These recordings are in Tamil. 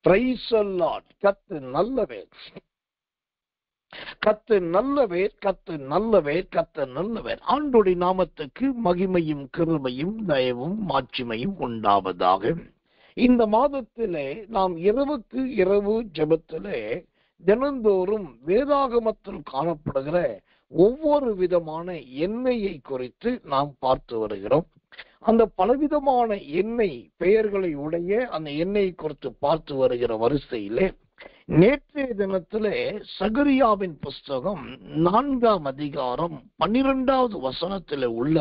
Praise the Lord. கர்த்தர் நல்லவர், கர்த்தர் நல்லவர், கர்த்தர் நல்லவர், கர்த்தர் நல்லவர். ஆண்டவருடைய நாமத்துக்கு மகிமையும் கிருபையும் தயவும் மாட்சிமையும் உண்டாவதாக. இந்த மாதத்திலே நாம் இரவுக்கு இரவு ஜெபத்திலே தினந்தோறும் வேதாகமத்தில் காணப்படுகிற ஒவ்வொரு விதமான எண்ணெயை குறித்து நாம் பார்த்து வருகிறோம். அந்த பலவிதமான எண்ணெய் பெயர்களை உடைய அந்த எண்ணெயை குறித்து பார்த்து வருகிற வரிசையிலே நேற்றைய தினத்திலே சகரியாவின் புஸ்தகம் 4ஆம் அதிகாரம் 12வது வசனத்திலே உள்ள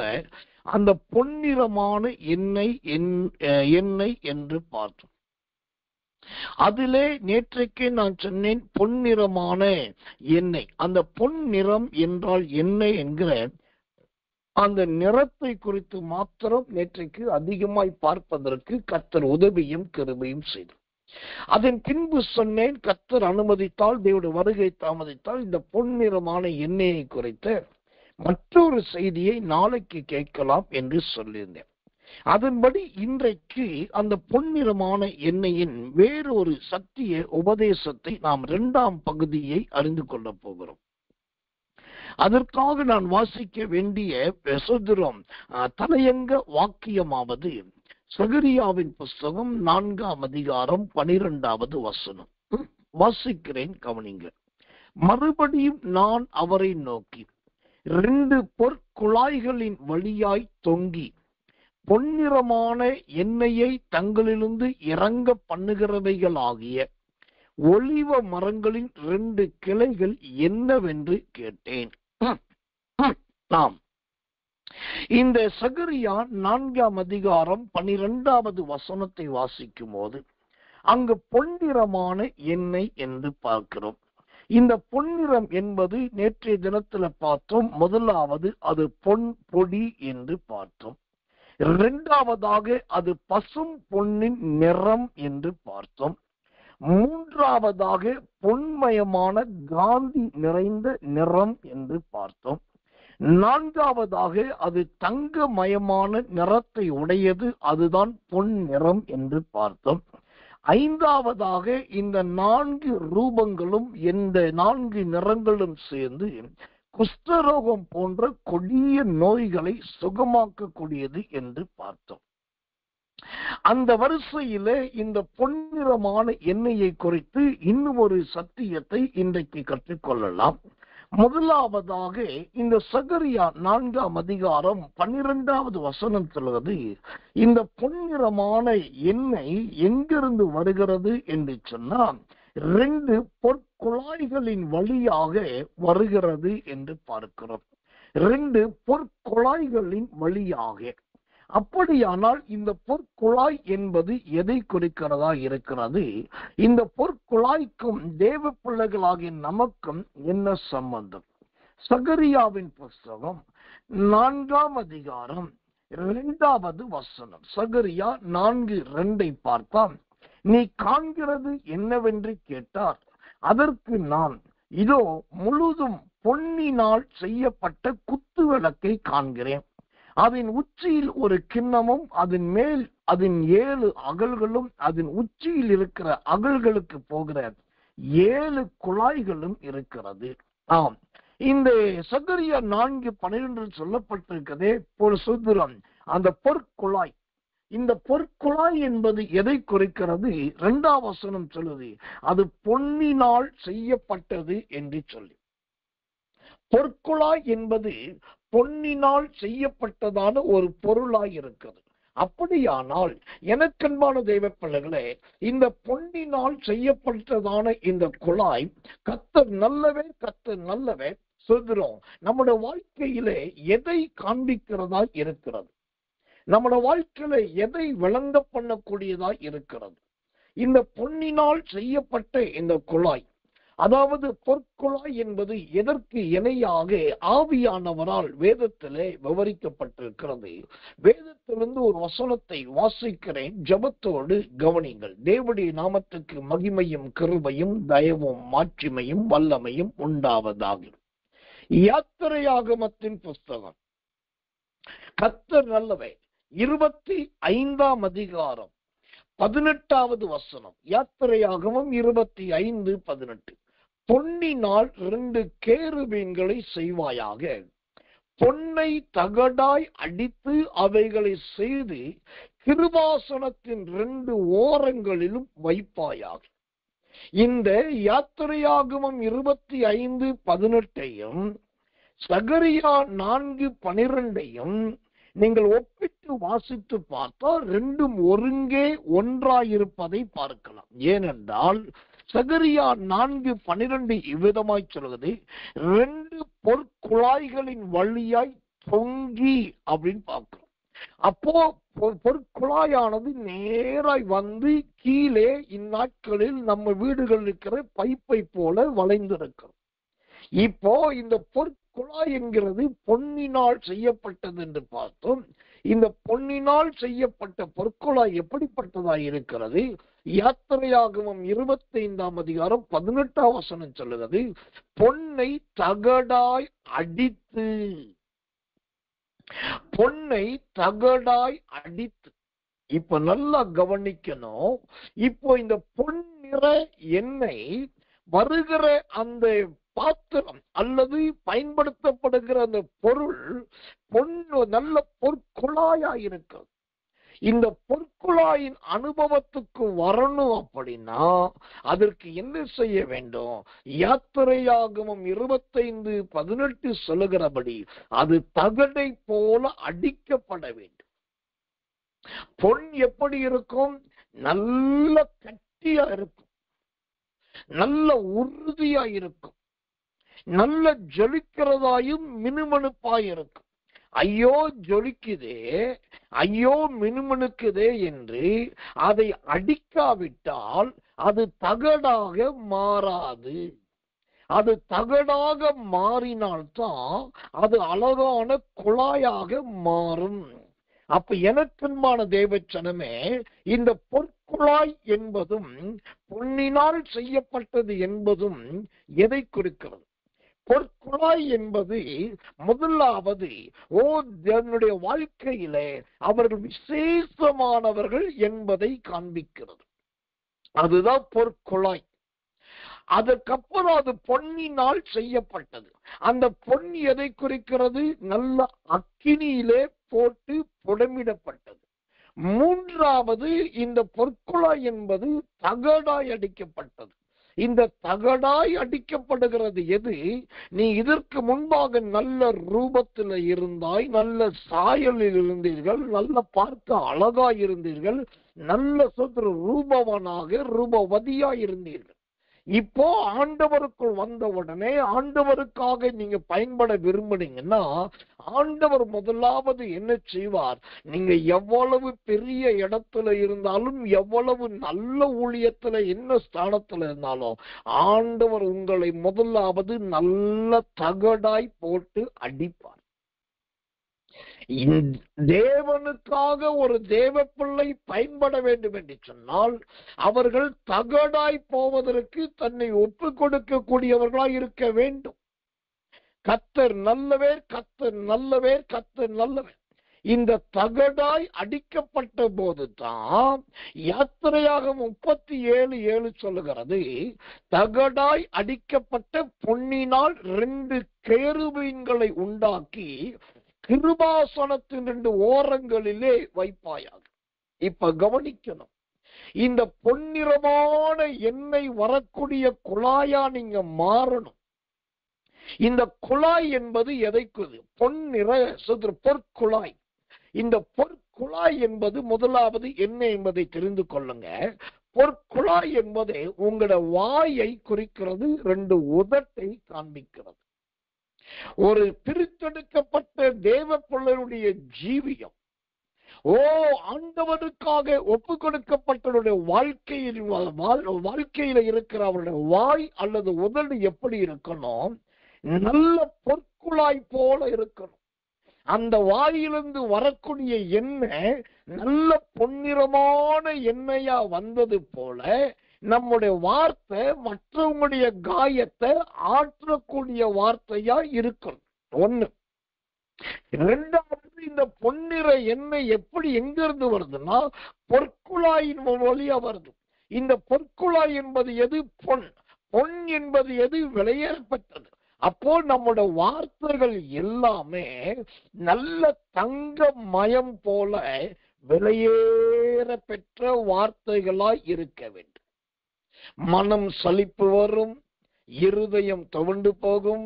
அந்த பொன்னிறமான எண்ணெய் என்று பார்த்தோம். அதிலே நேற்றைக்கு நான் சொன்னேன் பொன்னிறமான எண்ணெய். அந்த பொன்னிறம் என்றால் என்ன என்கிற அந்த நிறத்தை குறித்து மாத்திரம் நேற்றைக்கு அதிகமாய் பார்ப்பதற்கு கர்த்தர் உதவியும் கிருபையும் செய்தார். அதன் பின்பு சொன்னேன், கர்த்தர் அனுமதித்தால், தேவனுடைய வருகை தாமதித்தால் இந்த பொன்னிறமான எண்ணெயை குறித்த மற்றொரு செய்தியை நாளைக்கு கேட்கலாம் என்று சொல்லியிருந்தேன். அதன்படி இன்றைக்கு அந்த பொன்னிறமான எண்ணெயின் வேறொரு சத்திய உபதேசத்தை நாம் 2ஆம் பகுதியை அறிந்து கொள்ள போகிறோம். அதற்காக நான் வாசிக்க வேண்டிய தலையங்க வாக்கியமாவது சகரியாவின் புஸ்தகம் 4ஆம் அதிகாரம் 12வது வசனம். வாசிக்கிறேன், கவனிங்க. மறுபடியும் நான் அவரை நோக்கி 2 பொற்குழாய்களின் வழியாய் தொங்கி பொன்னிறமான எண்ணெயை தங்களிலிருந்து இறங்க பண்ணுகிறவைகளாகிய ஒலிவ மரங்களின் 2 கிளைகள் என்னவென்று கேட்டேன். நாம் இந்த சகரியா 4ஆம் அதிகாரம் 12வது வசனத்தை வாசிக்கும் போது அங்கு பொன்னிறமான எண்ணெய் என்று பார்க்கிறோம். இந்த பொன்னிறம் என்பது நேற்றைய தினத்துல பார்த்தோம். முதலாவது அது பொன் பொடி என்று பார்த்தோம். 2வதாக அது பசும் பொன்னின் நிறம் என்று பார்த்தோம். 3வதாக பொன்மயமான காந்தி நிறைந்த நிறம் என்று பார்த்தோம். 4வதாக அது தங்கமயமான நிறத்தை உடையது, அதுதான் பொன் நிறம் என்று பார்த்தோம். 5வதாக இந்த 4 ரூபங்களும் இந்த 4 நிறங்களும் சேர்ந்து குஷ்டரோகம் போன்ற கொடிய நோய்களை சுகமாக்கக்கூடியது என்று பார்த்தோம். அந்த வரிசையில இந்த பொன்னிறமான எண்ணெயை குறித்து இன்னும் ஒரு சத்தியத்தை இன்றைக்கு கற்றுக்கொள்ளலாம். முதலாவதாக இந்த சகரியா 4ஆம் அதிகாரம் 12வது வசனம் சொல்வது, இந்த பொன்னிறமான எண்ணெய் எங்கிருந்து வருகிறது என்று சொன்னால் 2 பொற்குழாய்களின் வழியாக வருகிறது என்று பார்க்கிறோம். 2 பொற்குழாய்களின் வழியாக. அப்படியானால் இந்த பொற்குழாய் என்பது எதை குறிக்கிறதா இருக்கிறது? இந்த பொற்குழாய்க்கும் தேவ பிள்ளைகளாகிய நமக்கும் என்ன சம்பந்தம்? சகரியாவின் புஸ்தகம் 4ஆம் அதிகாரம் 2வது வசனம். சகரியா 4:2 பார்த்தால், நீ காண்கிறது என்னவென்று கேட்டார். அதற்கு நான், இதோ முழுதும் பொன்னினால் செய்யப்பட்ட குத்து விளக்கை காண்கிறேன். அதன் உச்சியில் ஒரு கிண்ணமும் அதன் மேல் அதன் 7 அகல்களும் அதன் உச்சியில் இருக்கிற அகல்களுக்கு போகிற 7 குழாய்களும் இருக்கிறது. ஆம், இந்த சகரியா 4:12 சொல்லப்பட்டிருக்கிறதே ஒரு சுத்திரம், அந்த பொற்குழாய். இந்த பொற்குழாய் என்பது எதை குறிக்கிறது? 2ஆம் வசனம் சொல்லுது, அது பொன்னினால் செய்யப்பட்டது என்று சொல்லி. பொற்குழாய் என்பது பொன்னினால் செய்யப்பட்டதான ஒரு பொருளாய் இருக்கிறது. அப்படியானால் எனக்கன்பான தெய்வ பிள்ளைகளே, இந்த பொன்னினால் செய்யப்பட்டதான இந்த குழாய் கர்த்தர் நல்லவே, கர்த்தர் நல்லவே சொல்கிறோம். நம்முடைய வாழ்க்கையிலே எதை காண்பிக்கிறதா இருக்கிறது? நம்முடைய வாழ்க்கையில எதை விளங்க பண்ணக்கூடியதா இருக்கிறது? இந்த பொன்னினால் செய்யப்பட்ட இந்த குழாய், அதாவது பொற்குழாய் என்பது எதற்கு இணையாக ஆவியானவரால் வேதத்திலே விவரிக்கப்பட்டிருக்கிறது. வேதத்திலிருந்து ஒரு வசனத்தை வாசிக்கிறேன், ஜெபத்தோடு கவனிங்கள். தேவனுடைய நாமத்துக்கு மகிமையும் கிருபையும் தயவும் மாட்சிமையும் வல்லமையும் உண்டாவதாக. யாத்திரையாகமத்தின் புஸ்தகம் கர்த்தர் நல்லவே 25ஆம் அதிகாரம் 18வது வசனம், யாத்திரையாகமம் 25:18. பொன்னினால் 2 கேருபீன்களை செய்வாயாக, பொன்னை தகடாய் அடித்து அவைகளை செய்து கிருபாசனத்தின் 2 ஓரங்களிலும் வைப்பாயாக. இந்த யாத்திரையாகமம் 25:18 சகரியா 4:12 நீங்கள் ஒப்பிட்டு வாசித்து பார்த்தால் 2 ஒருங்கே ஒன்றாயிருப்பதை பார்க்கலாம். ஏனென்றால் சகரியா 4:12 இவ்விதமாய் சொல்கிறது, 2 பொற்குழாய்களின் வழியாய் தொங்கி அப்படின்னு பார்க்கிறோம். அப்போ பொற்குழாயானது நேராய் வந்து கீழே இந்நாட்களில் நம்ம வீடுகள் இருக்கிற பைப்பை போல வளைந்திருக்கிறோம். இப்போ இந்த பொற்குழாய் என்கிறது பொன்னினால் செய்யப்பட்டது என்று பார்த்தோம். இந்த பொன்னினால் செய்யப்பட்ட பொற்குழாய் எப்படிப்பட்டதாய் இருக்கிறது? யாத்திரையாகமம் 25:18 சொல்லுகிறது, பொன்னை தகடாய் அடித்து, பொன்னை தகடாய் அடித்து. இப்ப நல்லா கவனிக்கணும். இப்போ இந்த பொன்னிற எண்ணெய் வருகிற அந்த பாத்திரம் அல்லது பயன்படுத்தப்படுகிற அந்த பொருள் நல்ல பொற்குழாயா இருக்கிறது. இந்த பொற்குழாயின் அனுபவத்துக்கு வரணும் அப்படின்னா அதற்கு என்ன செய்ய வேண்டும்? யாத்திரையாகமம் 25:18 சொல்லுகிறபடி அது தகடை போல அடிக்கப்பட வேண்டும். பொன் எப்படி இருக்கும்? நல்ல கட்டியா இருக்கும், நல்ல உறுதியா இருக்கும், நல்ல ஜொலிக்கிறதாயும் மினுமனுப்பாய் இருக்கும். ஐயோ ஜொலிக்குதே, ஐயோ மினுமனுக்குதே என்று அதை அடிக்காவிட்டால் அது தகடாக மாறாது. அது தகடாக மாறினால்தான் அது அழகான குழாயாக மாறும். அப்ப எனக்கன்பான தேவச்சனமே, இந்த பொற்குழாய் என்பதும் பொன்னினால் செய்யப்பட்டது என்பதும் எதை குறிக்கிறது? பொற்குழாய் என்பது முதலாவது தன்னுடைய வாழ்க்கையிலே அவர்கள் விசேஷமானவர்கள் என்பதை காண்பிக்கிறது. அதுதான் பொற்குழாய். அதற்கப்புறம் அது பொன்னினால் செய்யப்பட்டது. அந்த பொன் எதை குறிக்கிறது? நல்ல அக்கினியிலே போட்டு புடமிடப்பட்டது. மூன்றாவது, இந்த பொற்குழாய் என்பது தகடாய் அடிக்கப்பட்டது. இந்த தகடாய் அடிக்கப்படுகிறது எது? நீ இதற்கு முன்பாக நல்ல ரூபத்தில் இருந்தாய், நல்ல சாயலில் இருந்தீர்கள், நல்ல பார்க்க அழகாய் இருந்தீர்கள், நல்ல ரூபவனாக ரூபவதியாய் இருந்தீர்கள். இப்போ ஆண்டவருக்குள் வந்த உடனே ஆண்டவருக்காக நீங்க பயன்பட விரும்புனீங்கன்னா ஆண்டவர் முதலாவது என்ன செய்வார்? நீங்க எவ்வளவு பெரிய இடத்துல இருந்தாலும், எவ்வளவு நல்ல ஊழியத்துல என்ன ஸ்தானத்துல இருந்தாலும், ஆண்டவர் உங்களை முதலாவது நல்ல தகடாய் போட்டு அடிப்பார். தேவனுக்காக ஒரு தேவ பிள்ளை பயன்பட வேண்டும் என்று சொன்னால் அவர்கள் தகடாய் போவதற்கு தன்னை ஒப்பு கொடுக்க கூடியவர்களாய் இருக்க வேண்டும். கர்த்தர் நல்லவர், கர்த்தர் நல்லவர், கர்த்தர் நல்லவர். இந்த தகடாய் அடிக்கப்பட்ட போதுதான் யாத்திரையாகமம் 37:7 சொல்லுகிறது, தகடாய் அடிக்கப்பட்ட பொன்னினால் 2 கேருபீன்களை உண்டாக்கி கிருபாசனத்தின் 2 ஓரங்களிலே வைப்பாயாக. இப்ப கவனிக்கணும், இந்த பொன்னிறமான எண்ணெய் வரக்கூடிய குழாயா நீங்க மாறணும். இந்த குழாய் என்பது எதைக்குது? பொன்னிற பொற்குழாய். இந்த பொற்குழாய் என்பது முதலாவது என்ன என்பதை தெரிந்து கொள்ளுங்க. பொற்குழாய் என்பதை உங்களோட வாயை குறிக்கிறது, 2 உதட்டை காண்பிக்கிறது. ஒரு பிரித்தெடுக்கப்பட்ட தேவ பிள்ளையுடைய ஜீவியம், ஆண்டவனுக்காக ஒப்பு கொடுக்கப்பட்டவருடைய வாழ்க்கையில இருக்கிற அவருடைய வாய் அல்லது உதடு எப்படி இருக்கணும்? நல்ல பொற்குழாய் போல இருக்கணும். அந்த வாயிலிருந்து வரக்கூடிய எண்ணெய் நல்ல பொன்னிறமான எண்ணெயா வந்தது போல நம்முடைய வார்த்தை மற்றவங்களுடைய காயத்தை ஆற்றக்கூடிய வார்த்தையா இருக்கணும். 1. 2வது, இந்த பொன்னிற எண்ணெய் எப்படி எங்க இருந்து வருதுன்னா பொற்குழாயின் வழியா வருது. இந்த பொற்குழாய் என்பது எது? பொன். பொன் என்பது எது? விலையேறப்பட்டது. அப்போ நம்மோட வார்த்தைகள் எல்லாமே நல்ல தங்க மயம் போல விலையேற பெற்ற வார்த்தைகளாய் இருக்க வேண்டும். மனம் சலிப்பு வரும், இருதயம் துவண்டு போகும்,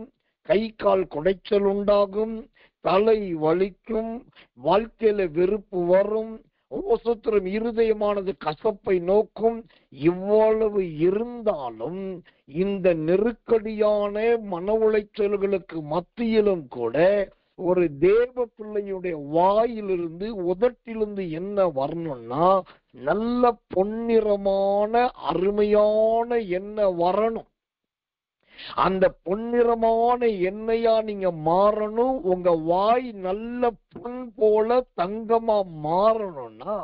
கை கால் குடைச்சல் உண்டாகும், தலை வலிக்கும், வாழ்க்கையில வெறுப்பு வரும், சூத்திரம் இருதயமானது கசப்பை நோக்கும். இவ்வளவு இருந்தாலும் இந்த நெருக்கடியான மன உளைச்சல்களுக்கு மத்தியிலும் கூட ஒரு தேவ பிள்ளையுடைய வாயிலிருந்து உதட்டிலிருந்து என்ன வரணும்னா நல்ல பொன்னிறமான அருமையான எண்ணெய் வரணும். அந்த பொன்னிறமான எண்ணெயா நீங்க மாறணும். உங்க வாய் நல்ல பொன் போல தங்கமா மாறணும்னா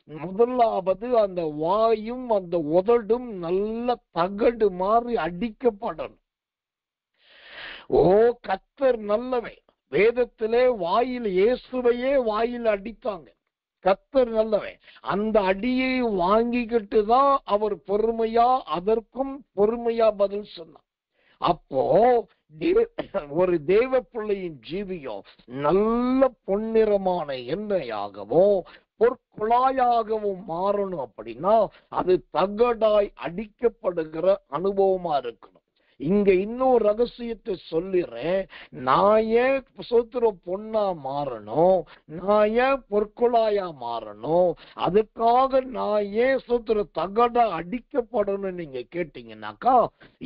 முதலாவது அந்த வாயும் அந்த உதடும் நல்ல தகடு மாறி அடிக்கப்படணும். ஓ கர்த்தர் நல்லவன். வேதத்திலே வாயில் இயேசுவையே வாயில் அடித்தாங்க. கர்த்தர் நல்லவன். அந்த அடியை வாங்கிக்கிட்டு தான் அவர் பொறுமையா அதற்கும் பொறுமையா பதில் சொன்னார். அப்போ ஒரு தேவ பிள்ளையின் ஜீவியம் நல்ல பொன்னிறமான எண்ணெயாகவும் பொற்குழாயாகவும் மாறணும். அப்படின்னா அது தகடாய் அடிக்கப்படுகிற அனுபவமா இருக்கணும். இங்க இன்னொரு ரகசியத்தை சொல்லிடுறேன். நான் ஏன் சோத்திரம் பொண்ணா மாறணும், நான் ஏன் பொற்குழாயா மாறணும், அதுக்காக நான் ஏன் சோத்திர தகடா அடிக்கப்படணும் நீங்க கேட்டீங்கன்னாக்கா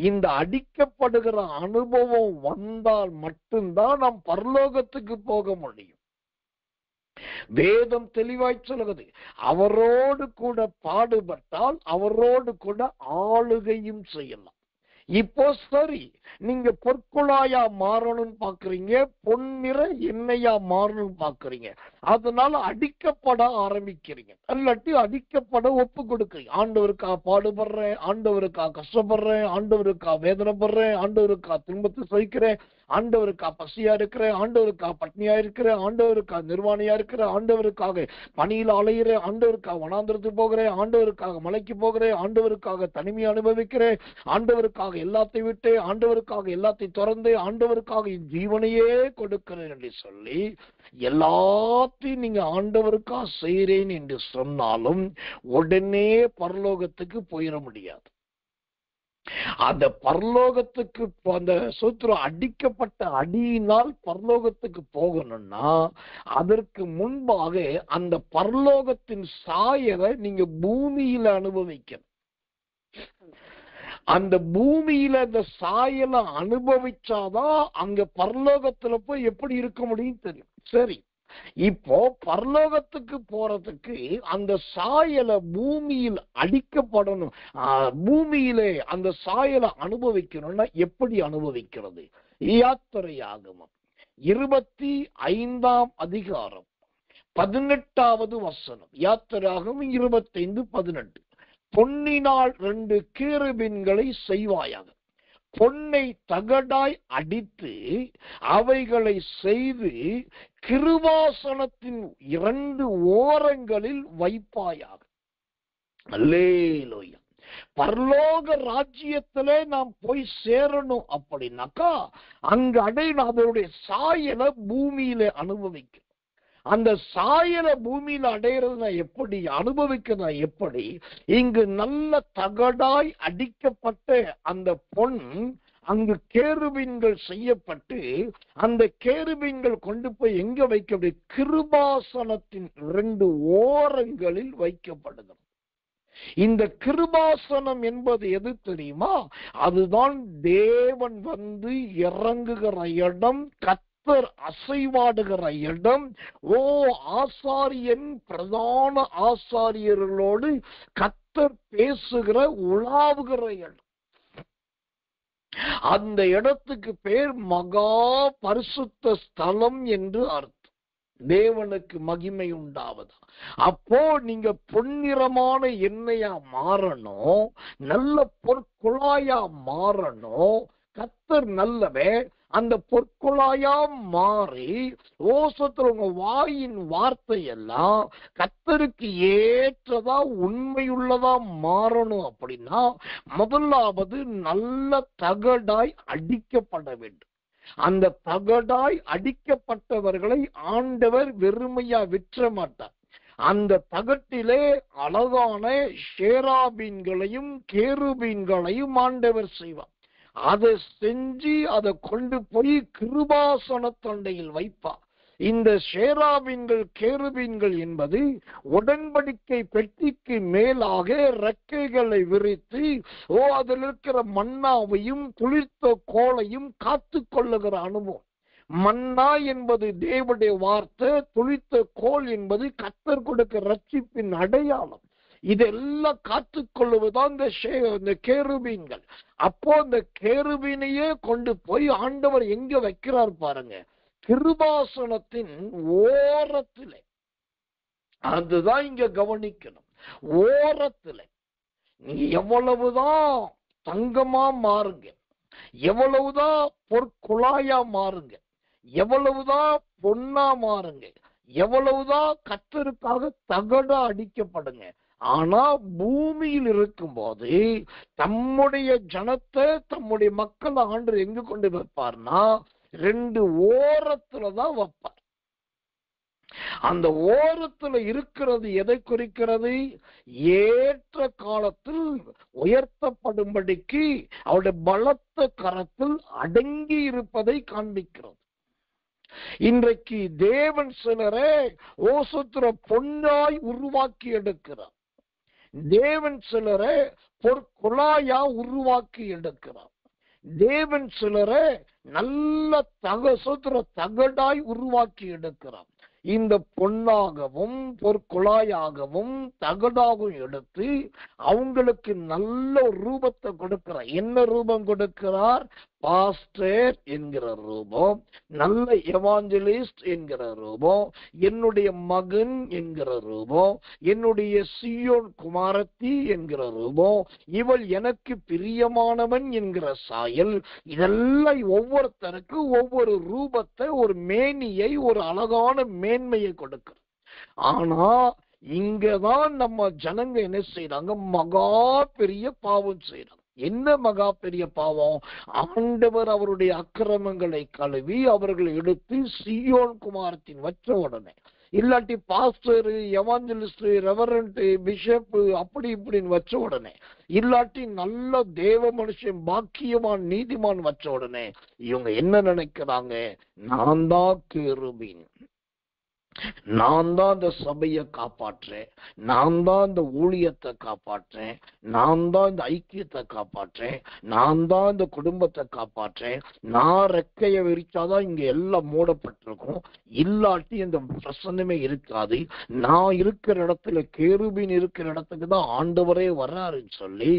இந்த அடிக்கப்படுகிற அனுபவம் வந்தால் மட்டும்தான் நாம் பரலோகத்துக்கு போக முடியும். வேதம் தெளிவாய் சொல்லுகிறது, அவரோடு கூட பாடுபட்டால் அவரோடு கூட ஆளுகையும் செய்யலாம். இப்போ சரி, நீங்க பொற்குழாயா மாறணும்னு பாக்குறீங்க, பொன்னிற எண்ணெயா மாறணும்னு பாக்குறீங்க, அதனால அடிக்கப்பட ஆரம்பிக்கிறீங்க. இல்லாட்டி அடிக்கப்பட ஒப்பு கொடுக்குறீங்க. ஆண்டவருக்கா பாடுபடுறேன், ஆண்டவருக்கா கஷ்டப்படுறேன், ஆண்டவருக்கா வேதனைப்படுறேன், ஆண்டவருக்கா துன்பத்தை சகிக்கிறேன், ஆண்டவருக்கா பசியா இருக்கிறேன், ஆண்டவருக்கா பட்னியா இருக்கிறேன், ஆண்டவருக்கா நிர்வாணியா இருக்கிறேன், ஆண்டவருக்காக பணியில் அலையிறேன், ஆண்டவருக்காக வனாந்திரத்துக்கு போகிறேன், ஆண்டவருக்காக மலைக்கு போகிறேன், ஆண்டவருக்காக தனிமையை அனுபவிக்கிறேன், ஆண்டவருக்காக எல்லாத்தையும் விட்டு, ஆண்டவருக்காக எல்லாத்தையும் திறந்து, ஆண்டவருக்காக ஜீவனையே கொடுக்கிறேன் என்று சொல்லி எல்லாத்தையும் நீங்க ஆண்டவருக்கா செய்கிறேன் என்று சொன்னாலும் உடனே பரலோகத்துக்கு போயிட முடியாது. அந்த பரலோகத்துக்கு அந்த சூத்திரம் அடிக்கப்பட்ட அடியினால் பரலோகத்துக்கு போகணும்னா அதற்கு முன்பாக அந்த பரலோகத்தின் சாயலை நீங்க பூமியில அனுபவிக்கணும். அந்த பூமியில அந்த சாயலை அனுபவிச்சாதான் அங்க பரலோகத்துல போய் எப்படி இருக்க முடியும் தெரியும். சரி, இப்போ பரலோகத்துக்கு போறதுக்கு அந்த சாயலை பூமியில் அடிக்கப்படணும். பூமியிலே அந்த சாயலை அனுபவிக்கணும்னா எப்படி அனுபவிக்கிறது? யாத்திரையாகமம் 25ஆம் அதிகாரம் 18வது வசனம். யாத்திரையாகமம் 25:18. பொன்னினால் 2 கேருபீன்களை செய்வாயாக, பொன்னை தகடாய் அடித்து அவைகளை செய்து கிருபாசனத்தின் 2 ஓரங்களில் வைப்பாயாக. அல்லேலூயா. பரலோக ராஜ்யத்திலே நாம் போய் சேரணும் அப்படின்னாக்கா அங்க அடையணும். அதனுடைய சாயலை பூமியில அனுபவிக்கணும். அந்த சாயல பூமியில அடையிறதுனா எப்படி, அனுபவிக்கிறதா எப்படி? இங்கு நல்ல தகடாய் அடிக்கப்பட்ட அந்த பொன் அங்கு கேருபீன்கள் செய்யப்பட்டு அந்த கேருபீன்கள் கொண்டு போய் எங்க வைக்க? கிருபாசனத்தின் 2 ஓரங்களில் வைக்கப்படுகிறது. இந்த கிருபாசனம் என்பது எது தெரியுமா? அதுதான் தேவன் வந்து இறங்குகிற இடம், கர்த்தர் அசைவாடுகிற இடம். ஓ ஆசாரியன், பிரதான ஆசாரியர்களோடு கர்த்தர் பேசுகிற உலாவுகிற இடம். அந்த இடத்துக்கு பேர் மகா பரிசுத்த ஸ்தலம் என்று அர்த்தம். தேவனுக்கு மகிமை உண்டாவது. அப்போ நீங்க பொன்னிறமான எண்ணெயா மாறணும், நல்ல பொற்குழாயா மாறணும், கர்த்தர் நல்லவர். அந்த பொற்குழாயா மாறி ஓசத்துல உங்க வாயின் வார்த்தை எல்லாம் கர்த்தருக்கு ஏற்றதா உண்மையுள்ளதா மாறணும் அப்படின்னா முதலாவது நல்ல தகடாய் அடிக்கப்பட வேண்டும். அந்த தகடாய் அடிக்கப்பட்டவர்களை ஆண்டவர் வெறுமையா விற்ற மாட்டார். அந்த தகட்டிலே அழகான ஷேராபீன்களையும் கேருபீன்களையும் ஆண்டவர் செய்வார். அதை செஞ்சு அதை கொண்டு போய் கிருபாசன தண்டையில் வைப்பார். இந்த ஷேராபீன்கள் கேருபீன்கள் என்பது உடன்படிக்கை பெட்டிக்கு மேலாக ரெக்கைகளை விரித்து அதில் இருக்கிற மன்னாவையும் குளிர்த்த கோலையும் காத்து கொள்ளுகிற அனுபவம். மன்னா என்பது தேவனுடைய வார்த்தை, துளித்த கோல் என்பது கர்த்தர் கொடுக்கிற ரட்சிப்பின் அடையாளம். இதெல்லாம் காத்துக்கொள்ளுவதுதான் இந்த கேருபீன்கள். அப்போ இந்த கேருபீனையே கொண்டு போய் ஆண்டவர் எங்க வைக்கிறார் பாருங்க, கிருபாசனத்தின் ஓரத்திலே. அதுதான் இங்க கவனிக்கணும். ஓரத்திலே நீங்க எவ்வளவுதான் தங்கமா மாறுங்க, எவ்வளவுதான் பொற்குழாயா மாறுங்க, எவ்வளவுதான் பொன்னா மாறுங்க, எவ்வளவுதான் கர்த்தருக்காக தகடா அடிக்கப்படுங்க, ஆனா பூமியில் இருக்கும் போது தம்முடைய ஜனத்தை தம்முடைய மக்கள் ஆண்டு எங்க கொண்டு வைப்பார்னா ரெண்டு ஓரத்துலதான் வைப்பார். அந்த ஓரத்துல இருக்கிறது எதை குறிக்கிறது? ஏற்ற காலத்தில் உயர்த்தப்படும்படிக்கு அவருடைய பலத்த கரத்தில் அடங்கி இருப்பதை காண்பிக்கிறது. இன்றைக்கு தேவன் சிலரை ஓசத்திர பொன்னாய் உருவாக்கி எடுக்கிறார். தேவன் சிலரை பொற்குழாயா உருவாக்கி எடுக்கிறார். தேவன் சிலரை நல்ல தகடாய் உருவாக்கி எடுக்கிறார். இந்த பொன்னாகவும் பொற்குழாயாகவும் தகடாகவும் எடுத்து அவங்களுக்கு நல்ல ரூபத்தை கொடுக்கிறார். என்ன ரூபம் கொடுக்கிறார்? பாஸ்டர் என்கிற ரூபம், நல்ல எவாஞ்சலிஸ்ட் என்கிற ரூபம், என்னுடைய மகன் என்கிற ரூபம், என்னுடைய சியோன் குமாரத்தி என்கிற ரூபம், இவள் எனக்கு பிரியமானவன் என்கிற சாயல். இதெல்லாம் ஒவ்வொருத்தருக்கு ஒவ்வொரு ரூபத்தை, ஒரு மேனியை, ஒரு அழகான மேன்மையை கொடுக்கிறது. ஆனா இங்கதான் நம்ம ஜனங்க என்ன செய்யறாங்க? மகா பெரிய பாவம் செய்யறாங்க. என்ன மகா பெரிய பாவம்? ஆண்டவர் அவருடைய அக்கிரமங்களை கழுவி அவர்களை எடுத்து சியோன் குமாரத்தின் வச்ச உடனே, இல்லாட்டி பாஸ்டர், எவாஞ்சலிஸ்ட், ரெவரண்ட், பிஷப் அப்படி இப்படின்னு வச்ச உடனே, இல்லாட்டி நல்ல தேவ மனுஷன் பாக்கியமான் நீதிமான் வச்ச உடனே இவங்க என்ன நினைக்கிறாங்க? நான் தான் கேருபீன், நான் தான் இந்த சபையை காப்பாற்றேன், நான் தான் இந்த ஊழியத்தை காப்பாற்றேன், நான் தான் இந்த ஐக்கியத்தை காப்பாற்றேன், நான் தான் இந்த குடும்பத்தை காப்பாற்றேன், நான் ரெக்கையை விரிச்சாதான் இங்க எல்லாம் மூடப்பட்டிருக்கும், இல்லாட்டி இந்த பிரசன்னமே இருக்காது, நான் இருக்கிற இடத்துல கேருபீன் இருக்கிற இடத்துக்கு தான் ஆண்டவரே வர்றாருன்னு சொல்லி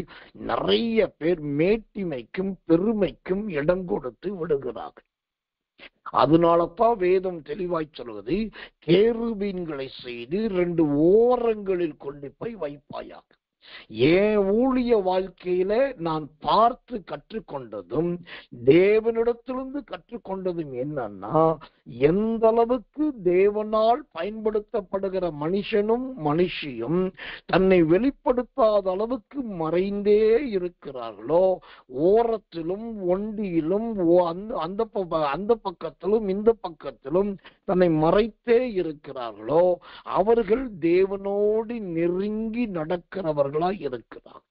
நிறைய பேர் மேட்டிமைக்கும் பெருமைக்கும் இடம் கொடுத்து விடுகிறார்கள். அதனாலதான் வேதம் தெளிவாய் சொல்வது, கேருபீன்களை செய்து ரெண்டு ஓரங்களில் கொண்டு போய் வைப்பாயாக. என் ஊழிய வாழ்க்கையில நான் பார்த்து கற்றுக்கொண்டதும் தேவனிடத்திலிருந்து கற்றுக்கொண்டதும் என்னன்னா, எந்த அளவுக்கு தேவனால் பயன்படுத்தப்படுகிற மனுஷனும் மனுஷியும் தன்னை வெளிப்படுத்தாத அளவுக்கு மறைந்தே இருக்கிறார்களோ, ஓரத்திலும் ஒண்டியிலும் அந்த பக்கத்திலும் இந்த பக்கத்திலும் தன்னை மறைத்தே இருக்கிறார்களோ, அவர்கள் தேவனோடு நெருங்கி நடக்கிறவர்களாய் இருக்கிறார்கள்,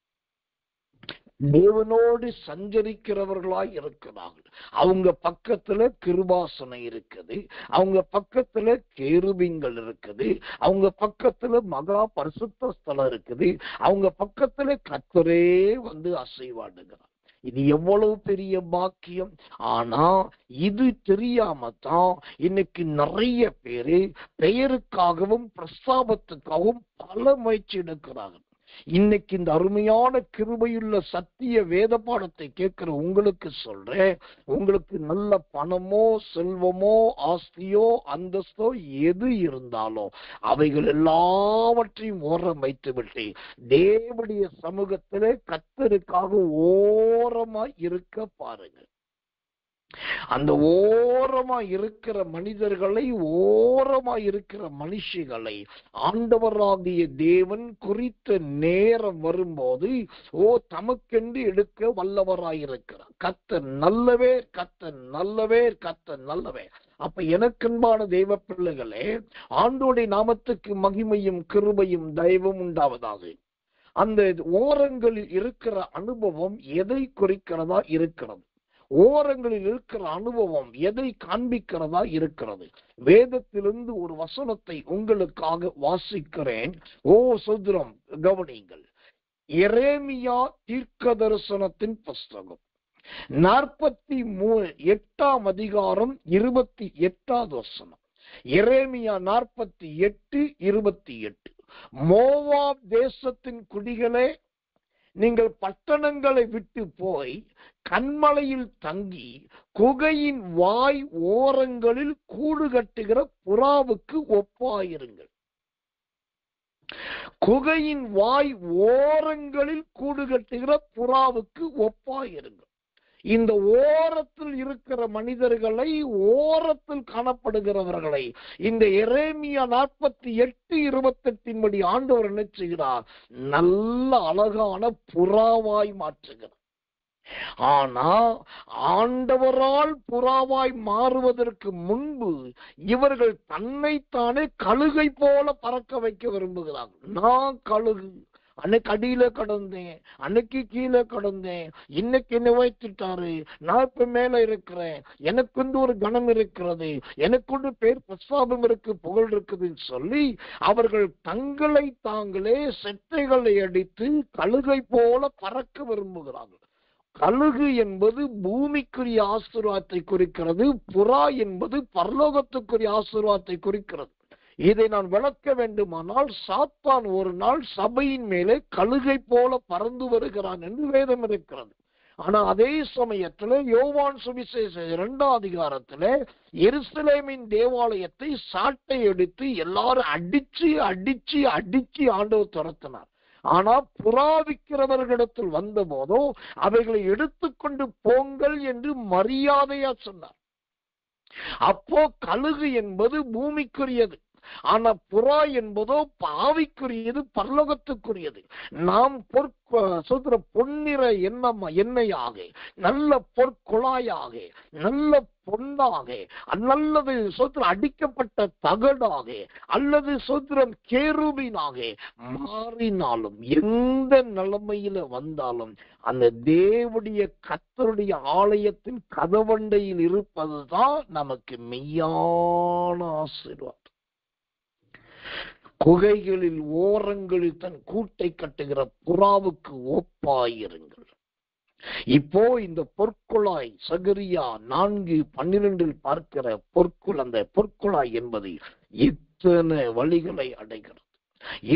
தேவனோடு சஞ்சரிக்கிறவர்களாய் இருக்கிறார்கள். அவங்க பக்கத்துல கிருபாசனை இருக்குது, அவங்க பக்கத்துல கேருபீன்கள் இருக்குது, அவங்க பக்கத்துல மகா பரிசுத்த ஸ்தலம் இருக்குது, அவங்க பக்கத்துல கர்த்தரே வந்து அசைவாடுகிறார். இது எவ்வளவு பெரிய பாக்கியம்! ஆனா இது தெரியாமத்தான் இன்னைக்கு நிறைய பேரு பெயருக்காகவும் பிரஸ்தாபத்துக்காகவும் பல முயற்சி எடுக்கிறார்கள். இன்னைக்கு இந்த அருமையான கிருபையுள்ள சத்திய வேத பாடத்தை கேட்கிற உங்களுக்கு சொல்றேன், உங்களுக்கு நல்ல பணமோ செல்வமோ ஆஸ்தியோ அந்தஸ்தோ எது இருந்தாலும் அவைகள் எல்லாவற்றையும் ஓரம் வைத்து விட்டு தேவனுடைய சமூகத்திலே கர்த்தருக்காக ஓரமாய் இருக்க பாருங்கள். அந்த ஓரமா இருக்கிற மனிதர்களை, ஓரமா இருக்கிற மனுஷிகளை ஆண்டவராகிய தேவன் குறித்த நேரம் வரும்போது தமக்கென்று எடுக்க வல்லவராயிருக்கிறார். கர்த்தர் நல்லவே, கர்த்தர் நல்லவே, கர்த்தர் நல்லவே. அப்ப எனக்கன்பான தெய்வ பிள்ளைகளே, ஆண்டோடைய நாமத்துக்கு மகிமையும் கிருபையும் தயவும் உண்டாவதாக. அந்த ஓரங்களில் இருக்கிற அனுபவம் எதை குறிக்கிறதா இருக்கிறது? ஓரங்களில் இருக்கிற அனுபவம் எதை காண்பிக்கிறதா இருக்கிறது? வேதத்திலிருந்து ஒரு வசனத்தை உங்களுக்காக வாசிக்கிறேன். சோதரம் கவனிங்கள். எரேமியா தீர்க்க தரிசனத்தின் புஸ்தகம் 48ஆம் அதிகாரம் 28வது வசனம். எரேமியா 48:28. மோவாப் தேசத்தின் குடிகளே, நீங்கள் பட்டணங்களை விட்டு போய் கன்மலையில் தங்கி குகையின் வாய் ஓரங்களில் கூடு கட்டுகிற புறாவுக்கு ஒப்பாயிருங்கள். குகையின் வாய் ஓரங்களில் கூடு கட்டுகிற புறாவுக்கு ஒப்பாயிருங்கள். இந்த ஓரத்தில் இருக்கிற மனிதர்களை, ஓரத்தில் காணப்படுகிறவர்களை இந்த எரேமியா 48:28 படி ஆண்டவர் என்ன செய்கிறார்? நல்ல அழகான புறாவாய் மாற்றுகிறார். ஆனா ஆண்டவரால் புறாவாய் மாறுவதற்கு முன்பு இவர்கள் தன்னைத்தானே கழுகை போல பறக்க வைக்க விரும்புகிறார்கள். நான் கழுகு, அன்னைக்கு அடியில கடந்தேன், அன்னைக்கு கீழே கடந்தேன், இன்னைக்கு என்ன வைத்துட்டாரு, நான் இப்ப மேல இருக்கிறேன், எனக்கு ஒரு கணம் இருக்கிறது, எனக்கு பேர் பிரஸ்தாபம் இருக்கு, புகழ் இருக்குதுன்னு சொல்லி அவர்கள் தங்களை தாங்களே செட்டைகளை அடித்து கழுகை போல பறக்க விரும்புகிறார்கள். கழுகு என்பது பூமிக்குரிய ஆசீர்வாதத்தை குறிக்கிறது, புறா என்பது பரலோகத்துக்குரிய ஆசீர்வாதத்தை குறிக்கிறது. இதை நான் விளக்க வேண்டுமானால், சாத்தான் ஒரு நாள் சபையின் மேலே கழுகை போல பறந்து வருகிறான் என்று வேதம் இருக்கிறது. ஆனா அதே சமயத்துல யோவான் சுவிசேஷம் 2ஆம் அதிகாரத்துல எருசலேமின் தேவாலயத்தை சாட்டை எடுத்து எல்லாரும் அடிச்சு அடிச்சு அடிச்சு ஆண்டவர் துரத்தினார். ஆனா புறாவிக்கிறவர்களிடத்தில் வந்த போதோ அவைகளை எடுத்துக்கொண்டு போங்கள் என்று மரியாதையா சொன்னார். அப்போ கழுகு என்பது பூமிக்குரியது, ஆனா புறா என்பதோ பாவிக்குரியது, பரலோகத்துக்குரியது. நாம் பொன்னிற எண்ணெயாக, நல்ல பொற்குழாயாக, நல்ல பொன்னாக, நல்லது அடிக்கப்பட்ட தகடாக, அல்லது கேருபீனாக மாறினாலும், எந்த நிலைமையில வந்தாலும் அந்த தேவனுடைய கர்த்தருடைய ஆலயத்தின் கதவண்டையில் இருப்பதுதான் நமக்கு மெய்யான ஆசீர்வாதம். குகைகளில் ஓரங்களில் தன் கூட்டை கட்டுகிற புறாவுக்கு ஒப்பாயிருங்கள். இப்போ இந்த பொற்குழாய் சகரியா 4:12 பார்க்கிற அந்த பொற்குழாய் என்பது இத்தனை வழிகளை அடைகிறது,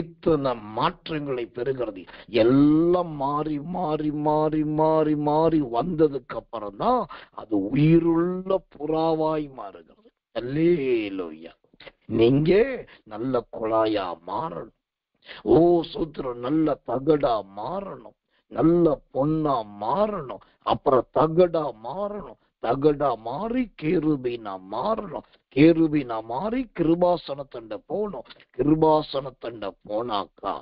இத்தனை மாற்றங்களை பெறுகிறது. எல்லாம் மாறி மாறி மாறி மாறி மாறி வந்ததுக்கு அப்புறம் தான் அது உயிருள்ள புறாவாய் மாறுகிறது. அல்லேலூயா. நீங்க நல்ல குழாயா மாறணும். சூத்திரம் நல்ல தகடா மாறணும், நல்ல பொன்னா மாறணும், அப்புறம் தகடா மாறணும், தகடா மாறி கேருபீனா மாறணும், கேருபீனா மாறி கிருபாசனத்தண்ட போகணும், கிருபாசனத்தண்ட போனாக்கா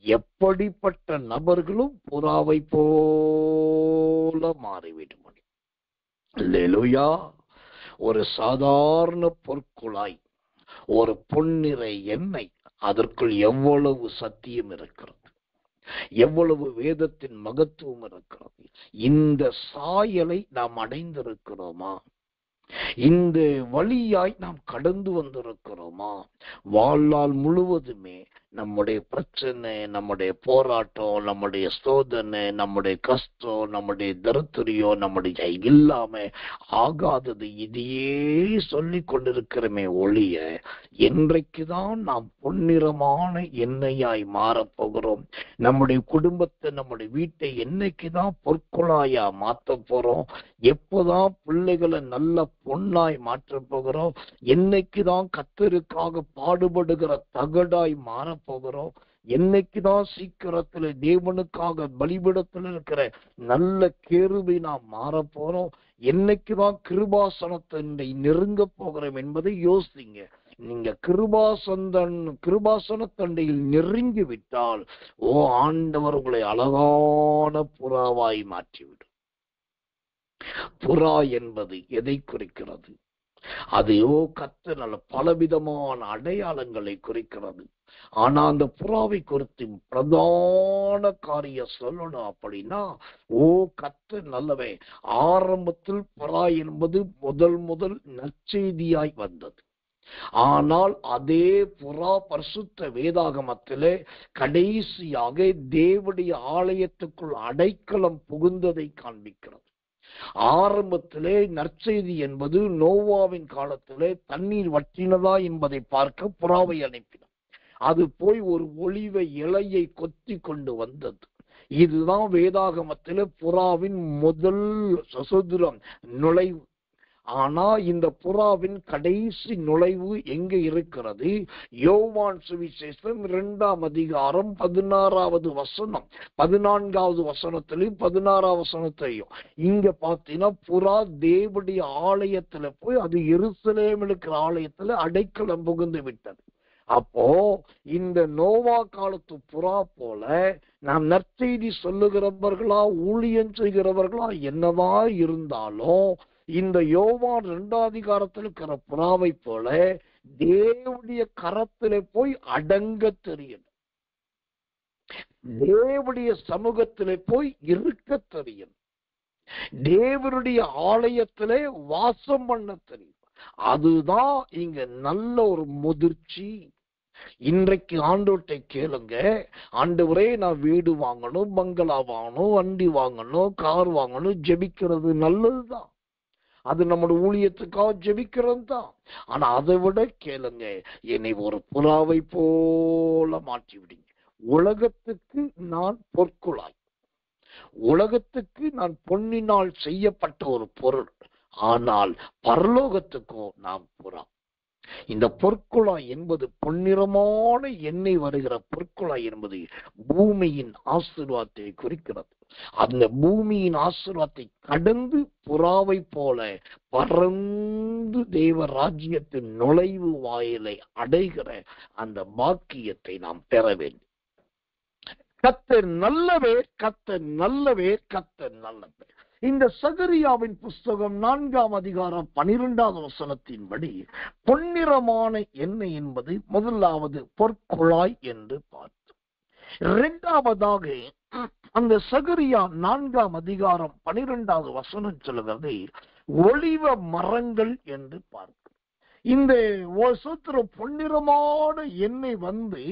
எப்படிப்பட்ட நபர்களும் புறாவை போல மாறிவிட முடியும். அல்லேலூயா. ஒரு சாதாரண பொற்குழாய், ஒரு பொன்னிற எண்ணெய், அதற்குள் எவ்வளவு சத்தியம் இருக்கிறது, எவ்வளவு வேதத்தின் மகத்துவம் இருக்கிறது. இந்த சாயலை நாம் அடைந்திருக்கிறோமா? இந்த வழியாய் நாம் கடந்து வந்திருக்கிறோமா? வாழ்நாள் முழுவதுமே நம்முடைய பிரச்சனை, நம்முடைய போராட்டம், நம்முடைய சோதனை, நம்முடைய கஷ்டம், நம்முடைய தரித்திரியம், நம்முடைய இல்லாம ஆகாதது இதையே சொல்லி கொண்டிருக்கிறோமே ஒழிய, என்றைக்குதான் நாம் பொன்னிறமான எண்ணெயாய் மாறப்போகிறோம்? நம்முடைய குடும்பத்தை, நம்முடைய வீட்டை என்னைக்குதான் பொற்குழாயா மாத்த போறோம்? எப்போதான் பிள்ளைகளை நல்ல பொன்னாய் மாற்ற போகிறோம்? என்னைக்குதான் கர்த்தருக்காக பாடுபடுகிற தகடாய் மாறப்போகிறோம்? என்னைக்குதான் சீக்கிரத்துல தேவனுக்காக பலிபீடத்தில் இருக்கிற நல்ல கேருபை நாம் மாற போறோம், என்னைக்குதான் கிருபாசனத்தை நெருங்க போகிறோம் என்பதை யோசிங்க. நீங்க கிருபாசனத்தண்டையில் நெருங்கி விட்டால் ஆண்டவர் உங்களை அழகான புறாவாய் மாற்றிவிடும். புறா என்பது எதை குறிக்கிறது? அது கர்த்தர் பலவிதமான அடையாளங்களை குறிக்கிறது. ஆனா அந்த புறாவை குறித்து பிரதான காரியம் சொல்லணும் அப்படின்னா, கர்த்தர் நல்லவே. ஆரம்பத்தில் புறா என்பது முதல் நற்செய்தியாய் வந்தது. ஆனால் அதே புறா பரிசுத்த வேதாகமத்திலே கடைசியாக தேவனுடைய ஆலயத்துக்குள் அடைக்கலம் புகுந்ததை காண்பிக்கிறது. ஆரம்பத்திலே நற்செய்தி என்பது நோவாவின் காலத்திலே தண்ணீர் வற்றினதா என்பதை பார்க்க புறாவை அனுப்பினார். அது போய் ஒரு ஒலிவ இலையை கொத்தி கொண்டு வந்தது. இதுதான் வேதாகமத்திலே புறாவின் முதல் சுதந்திரம் நுழைவு. ஆனா இந்த புறாவின் கடைசி நுழைவு எங்க இருக்கிறது? யோவான் சுவிசேஷம் 2ஆம் அதிகாரம் 16வது வசனம், 14வது வசனத்திலையும் 16வது வசனத்திலையும் இங்க பாத்தீங்கன்னா புறா தேவனுடைய ஆலயத்துல போய் அது எருசலேமில் இருக்கிற ஆலயத்துல அடைக்கலம் புகுந்து விட்டது. அப்போ இந்த நோவா காலத்து புறா போல நாம் நற்செய்தி சொல்லுகிறவர்களா ஊழியம் செய்கிறவர்களா என்னதான் இருந்தாலும் இந்த யோவான் 2ஆம் அதிகாரத்தில் இருக்கிற புறாவை போல தேவனுடைய கரத்திலே போய் அடங்க தெரியணும், தேவனுடைய சமூகத்திலே போய் இருக்க தெரியணும், தேவனுடைய ஆலயத்திலே வாசம் பண்ண தெரியும். அதுதான் இங்க நல்ல ஒரு முதிர்ச்சி. இன்றைக்கு ஆண்டவர்கிட்ட கேளுங்க, ஆண்டவரே நான் வீடு வாங்கணும், பங்களா வாங்கணும், வண்டி வாங்கணும், கார் வாங்கணும். ஜெபிக்கிறது நல்லதுதான், அது நம்முடைய ஊழியத்துக்காக ஜெபிக்கிறது தான். ஆனா அதை விட கேளுங்க, என்னை ஒரு புறாவை போல மாற்றி விடுங்க. உலகத்துக்கு நான் பொற்குழாய், உலகத்துக்கு நான் பொன்னினால் செய்யப்பட்ட ஒரு பொருள். ஆனால் பரலோகத்துக்கோ நாம் புறா. இந்த பொற்குழாய் என்பது பொன்னிறமான எண்ணெய் வருகிற பொற்குழாய் என்பது பூமியின் ஆசீர்வாதத்தை குறிக்கிறது. அந்த பூமியின் ஆசீர்வாதத்தை கடந்து புறாவை போல பறந்து தேவ ராஜ்யத்தின் நுழைவு வாயிலை அடைகிற அந்த பாக்கியத்தை நாம் பெற வேண்டும். கர்த்தர் நல்லவர், கர்த்தர் நல்லவர், கர்த்தர் நல்லவர். இந்த சகரியாவின் புஸ்தகம் 4ஆம் அதிகாரம் 12வது வசனத்தின்படி பொன்னிறமான எண்ணெய் என்பது முதலாவது பொற்குழாய் என்று பார்த்தோம். இரண்டாவதாக அந்த சகரியா 4ஆம் அதிகாரம் 12வது வசனம் சொல்லுகிறது ஒலிவ மரங்கள் என்று பார்க்கிறோம். இந்த பொன்னிறமான எண்ணெய் வந்து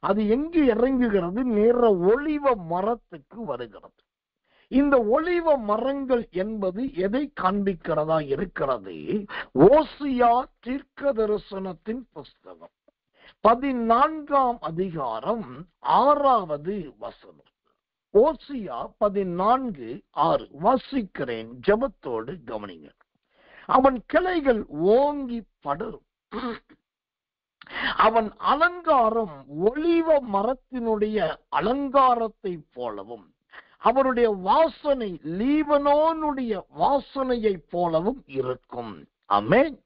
அது எங்கு இறங்குகிறது? நேர ஒலிவ மரத்துக்கு வருகிறது. இந்த ஒலிவ மரங்கள் என்பது எதை காண்பிக்கிறதா இருக்கிறது? ஓசியா தீர்க்க தரிசனத்தின் புஸ்தகம் 14ஆம் அதிகாரம் 6வது வசனம். ஓசியா 14:6 வாசிக்கிறேன், ஜெபத்தோடு கவனிங்க. அவன் கிளைகள் ஓங்கி படரும், அவன் அலங்காரம் ஒலிவ மரத்தினுடைய அலங்காரத்தை போலவும் அவருடைய வாசனை லீபனோனுடைய வாசனையை போலவும் இருக்கும். ஆமென்.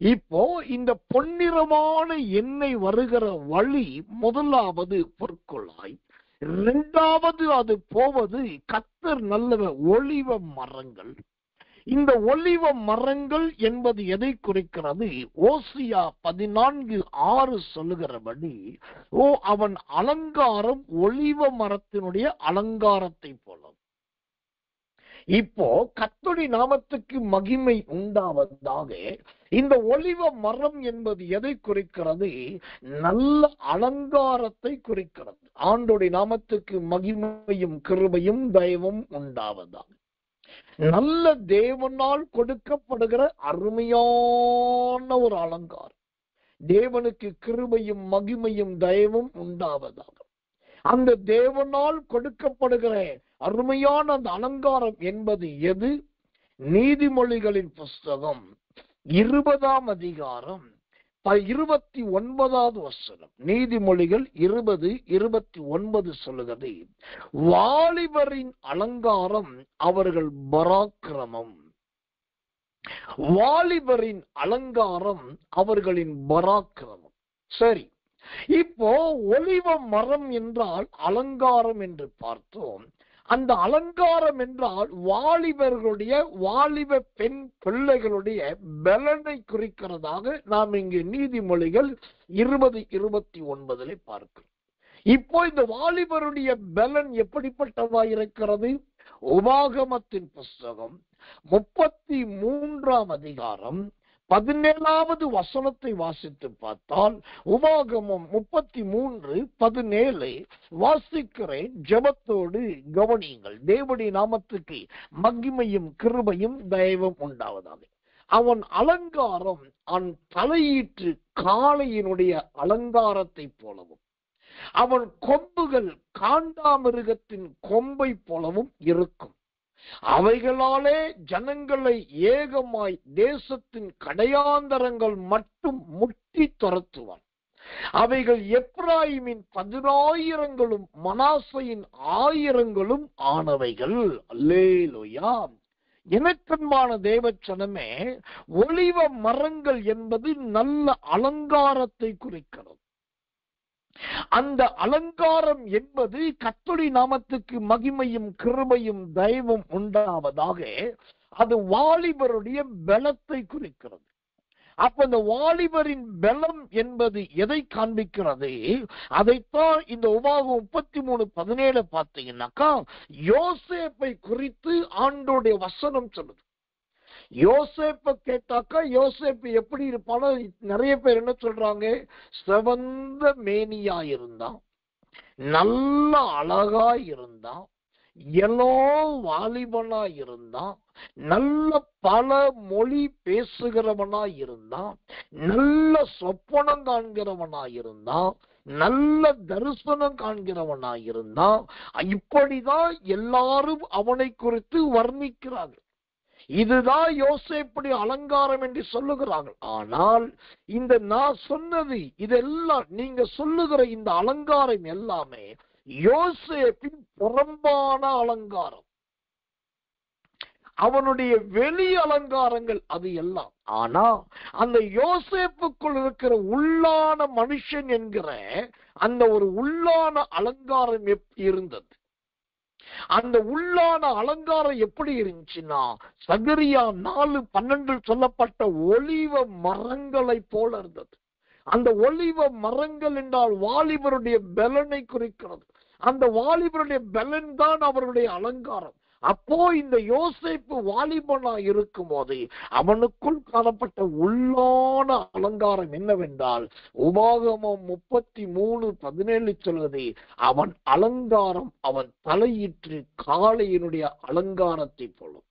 இப்போ இந்த பொன்னிறமான எண்ணெய் வருகிற வழி முதலாவது பொற்குழாய், இரண்டாவது அது போவது கர்த்தர் நல்ல ஒலிவ மரங்கள். இந்த ஒலிவ மரங்கள் என்பது எதை குறிக்கிறது? ஓசியா 14:6 சொல்லுகிறபடி அவன் அலங்காரம் ஒலிவ மரத்தினுடைய அலங்காரத்தை போல. இப்போ கர்த்தருடைய நாமத்துக்கு மகிமை உண்டாவதாக இந்த ஒலிவ மரம் என்பது எதை குறிக்கிறது? நல்ல அலங்காரத்தை குறிக்கிறது. ஆண்டவருடைய நாமத்துக்கு மகிமையும் கிருபையும் தயவும் உண்டாவதாக நல்ல தேவனால் கொடுக்கப்படுகிற அருமையான ஒரு அலங்காரம். தேவனுக்கு கிருபையும் மகிமையும் தயவும் உண்டாவதாக அந்த தேவனால் கொடுக்கப்படுகிற அருமையான அந்த அலங்காரம் என்பது எது? நீதிமொழிகளின் புஸ்தகம் 20ஆம் அதிகாரம் 29வது வசனம், நீதிமொழிகள் 20:29 சொல்லுகிறது, வாலிபரின் அலங்காரம் அவர்கள் பராக்கிரமம். வாலிபரின் அலங்காரம் அவர்களின் பராக்கிரமம். சரி, இப்போ ஒலிவ மரம் என்றால் அலங்காரம் என்று பார்த்தோம். அந்த அலங்காரம் என்றால் வாலிப பெண் பிள்ளைகளுடைய பலனை குறிக்கிறதாக நாம் இங்கு நீதிமொழிகள் 20:29 பார்க்கிறோம். இப்போ இந்த வாலிபருடைய பலன் எப்படிப்பட்டதா இருக்கிறது? உபாகமத்தின் புஸ்தகம் 33ஆம் அதிகாரம் 17வது வசனத்தை வாசித்து பார்த்தால், உபாகமம் 33:17 வாசிக்கிறேன், ஜெபத்தோடு கவனியுங்கள். தேவனுடைய நாமத்துக்கு மகிமையும் கிருபையும் தயவும் உண்டாவதாக. அவன் அலங்காரம் அவன் தலையீற்று காளையினுடைய அலங்காரத்தை போலவும், அவன் கொம்புகள் காண்டாமிருகத்தின் கொம்பை போலவும் இருக்கும். அவைகளாலே ஜனங்களை ஏகமாய் தேசத்தின் கடையாந்தரங்கள் மட்டும் முட்டி துரத்துவான். அவைகள் எப்ராயிமின் 10,000ங்களும் மனாசையின் 1000ங்களும் ஆனவைகள். அல்லேலூயா. எனக்கன்பான தேவச்சனமே, ஒலிவ மரங்கள் என்பது நல்ல அலங்காரத்தை குறிக்கிறது. அந்த அலங்காரம் என்பது கர்த்தருடைய நாமத்துக்கு மகிமையும் கிருபையும் தயவும் உண்டாவதாக. அது வாலிபருடைய பலத்தை குறிக்கிறது. அப்ப அந்த வாலிபரின் பலம் என்பது எதை காண்பிக்கிறது? அதைத்தான் இந்த உபாகம் 33:17 பார்த்தீங்கன்னாக்கா, யோசேப்பை குறித்து ஆண்டோடைய வசனம் சொல்லுது. யோசேப்பை கேட்டாக்கா, யோசேப்பு எப்படி இருப்பானோ, நிறைய பேர் என்ன சொல்றாங்க, சிவந்த மேனியா இருந்தான், நல்ல அழகா இருந்தான், எல்லோ வாலிபனா இருந்தான், நல்ல பல மொழி பேசுகிறவனா இருந்தான், நல்ல சொப்பனம் காண்கிறவனா இருந்தான், நல்ல தரிசனம் காண்கிறவனா இருந்தான். இப்படிதான் எல்லாரும் அவனை குறித்து வர்ணிக்கிறார்கள். இதுதான் யோசேப்புடைய அலங்காரம் என்று சொல்லுகிறார்கள். ஆனால் இந்த நான் சொன்னது இதெல்லாம், நீங்க சொல்லுகிற இந்த அலங்காரம் எல்லாமே யோசேப்பின் புறம்பான அலங்காரம், அவனுடைய வெளி அலங்காரங்கள் அது எல்லாம். ஆனா அந்த யோசேப்புக்குள் இருக்கிற உள்ளான மனுஷன் என்கிற அந்த ஒரு உள்ளான அலங்காரம் இருந்தது. அந்த உள்ளான அலங்காரம் எப்படி இருந்துச்சுன்னா, சகரியா 4:12 சொல்லப்பட்ட ஒலிவ மரங்களை போல இருந்தது. அந்த ஒலிவ மரங்கள் என்றால் வாலிபருடைய பலனை குறிக்கிறது. அந்த வாலிபருடைய பலன் தான் அவருடைய அலங்காரம். அப்போ இந்த யோசேப்பு வாலிபனா இருக்கும் போது அவனுக்குள் காணப்பட்ட உள்ளான அலங்காரம் என்னவென்றால், உபாகமம் 33:17 சொல்வது, அவன் அலங்காரம் அவன் தலையிற்று காளையினுடைய அலங்காரத்தை போலும்.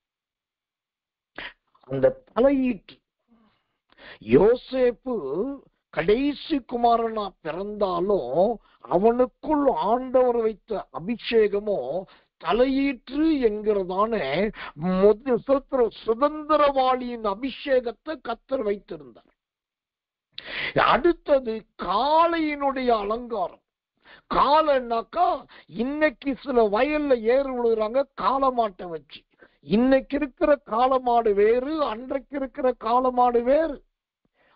அந்த தலையீற்று யோசேப்பு கடைசி குமாரனா பிறந்தாலும் அவனுக்குள் ஆண்டவர் வைத்த அபிஷேகமோ தலையீற்று என்கிறதான சுதந்திரவாளியின் அபிஷேகத்தை கர்த்தர் வைத்திருந்தார். அடுத்தது காளையினுடைய அலங்காரம். காளைனாக்கா, இன்னைக்கு சில வயல்ல ஏறு விழுகிறாங்க காளமாட்டை வச்சு. இன்னைக்கு இருக்கிற காளமாடு வேறு, அன்றைக்கு இருக்கிற காளமாடு வேறு.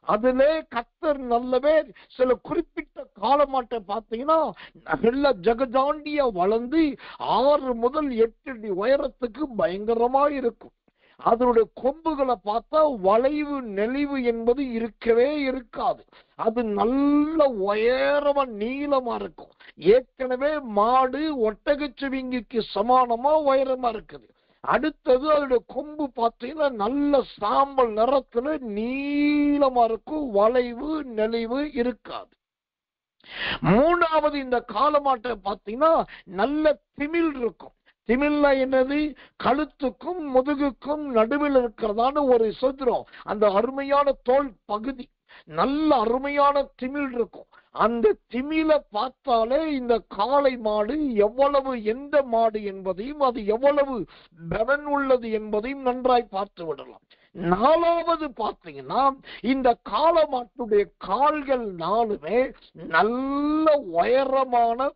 அதிலே கர்த்தர் நல்லவர். சில குறிப்பிட்ட காளமாட்டை பார்த்தீங்கன்னா நல்ல ஜகஜாண்டியா வளர்ந்து 6 முதல் 8 அடி உயரத்துக்கு பயங்கரமா இருக்கும். அதனுடைய கொம்புகளை பார்த்தா வளைவு நெளிவு என்பது இருக்கவே இருக்காது. அது நல்ல உயரமா நீளமா இருக்கும். ஏற்கனவே மாடு ஒட்டகச்சிவிங்கிக்கு சமானமா உயரமா இருக்குது. அடுத்தது அதோட கொம்பு பார்த்தீங்கன்னா நல்ல சாம்பல் நிறத்துல நீளமா இருக்கும், வளைவு நெளிவு இருக்காது. மூணாவது, இந்த காளமாட்டை பார்த்தீங்கன்னா நல்ல திமில் இருக்கும். திமில்ல என்னது? கழுத்துக்கும் முதுகுக்கும் நடுவில் இருக்கிறதான ஒரு சதுரம், அந்த அருமையான தோல் பகுதி. நல்ல அருமையான திமில் இருக்கும். அந்த திமில பார்த்தாலே இந்த காளை மாடு எவ்வளவு எந்த மாடு என்பதையும் அது எவ்வளவு பலன் உள்ளது என்பதையும் நன்றாய் பார்த்து விடலாம். நாலாவது பார்த்தீங்கன்னா, இந்த காளை மாட்டுடைய கால்கள் நாலுமே நல்ல உயரமான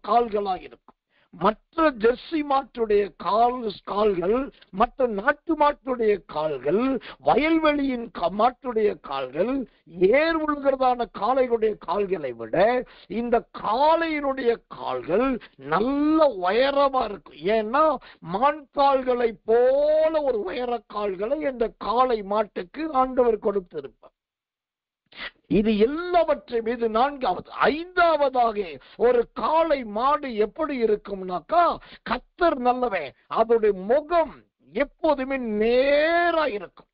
கால்களாக இருக்கும். மற்ற ஜெர்சி மாட்டுடைய கால்கள், மற்ற நாட்டு மாட்டுடைய கால்கள், வயல்வெளியின் மாட்டுடைய கால்கள், ஏர் உழுகிறதான காளைகளுடைய கால்களை விட இந்த காளையினுடைய கால்கள் நல்ல உயரமா இருக்கும். ஏன்னா மான் கால்களை போல ஒரு உயர கால்களை இந்த காளை மாட்டுக்கு ஆண்டவர் கொடுத்திருப்பார். இது எல்லாவற்றையும் இது நான்காவது. ஐந்தாவதாக ஒரு காளை மாடு எப்படி இருக்கும்னாக்கா, கர்த்தர் நல்லவன், அதோடைய முகம் எப்போதுமே நேரா இருக்கும்.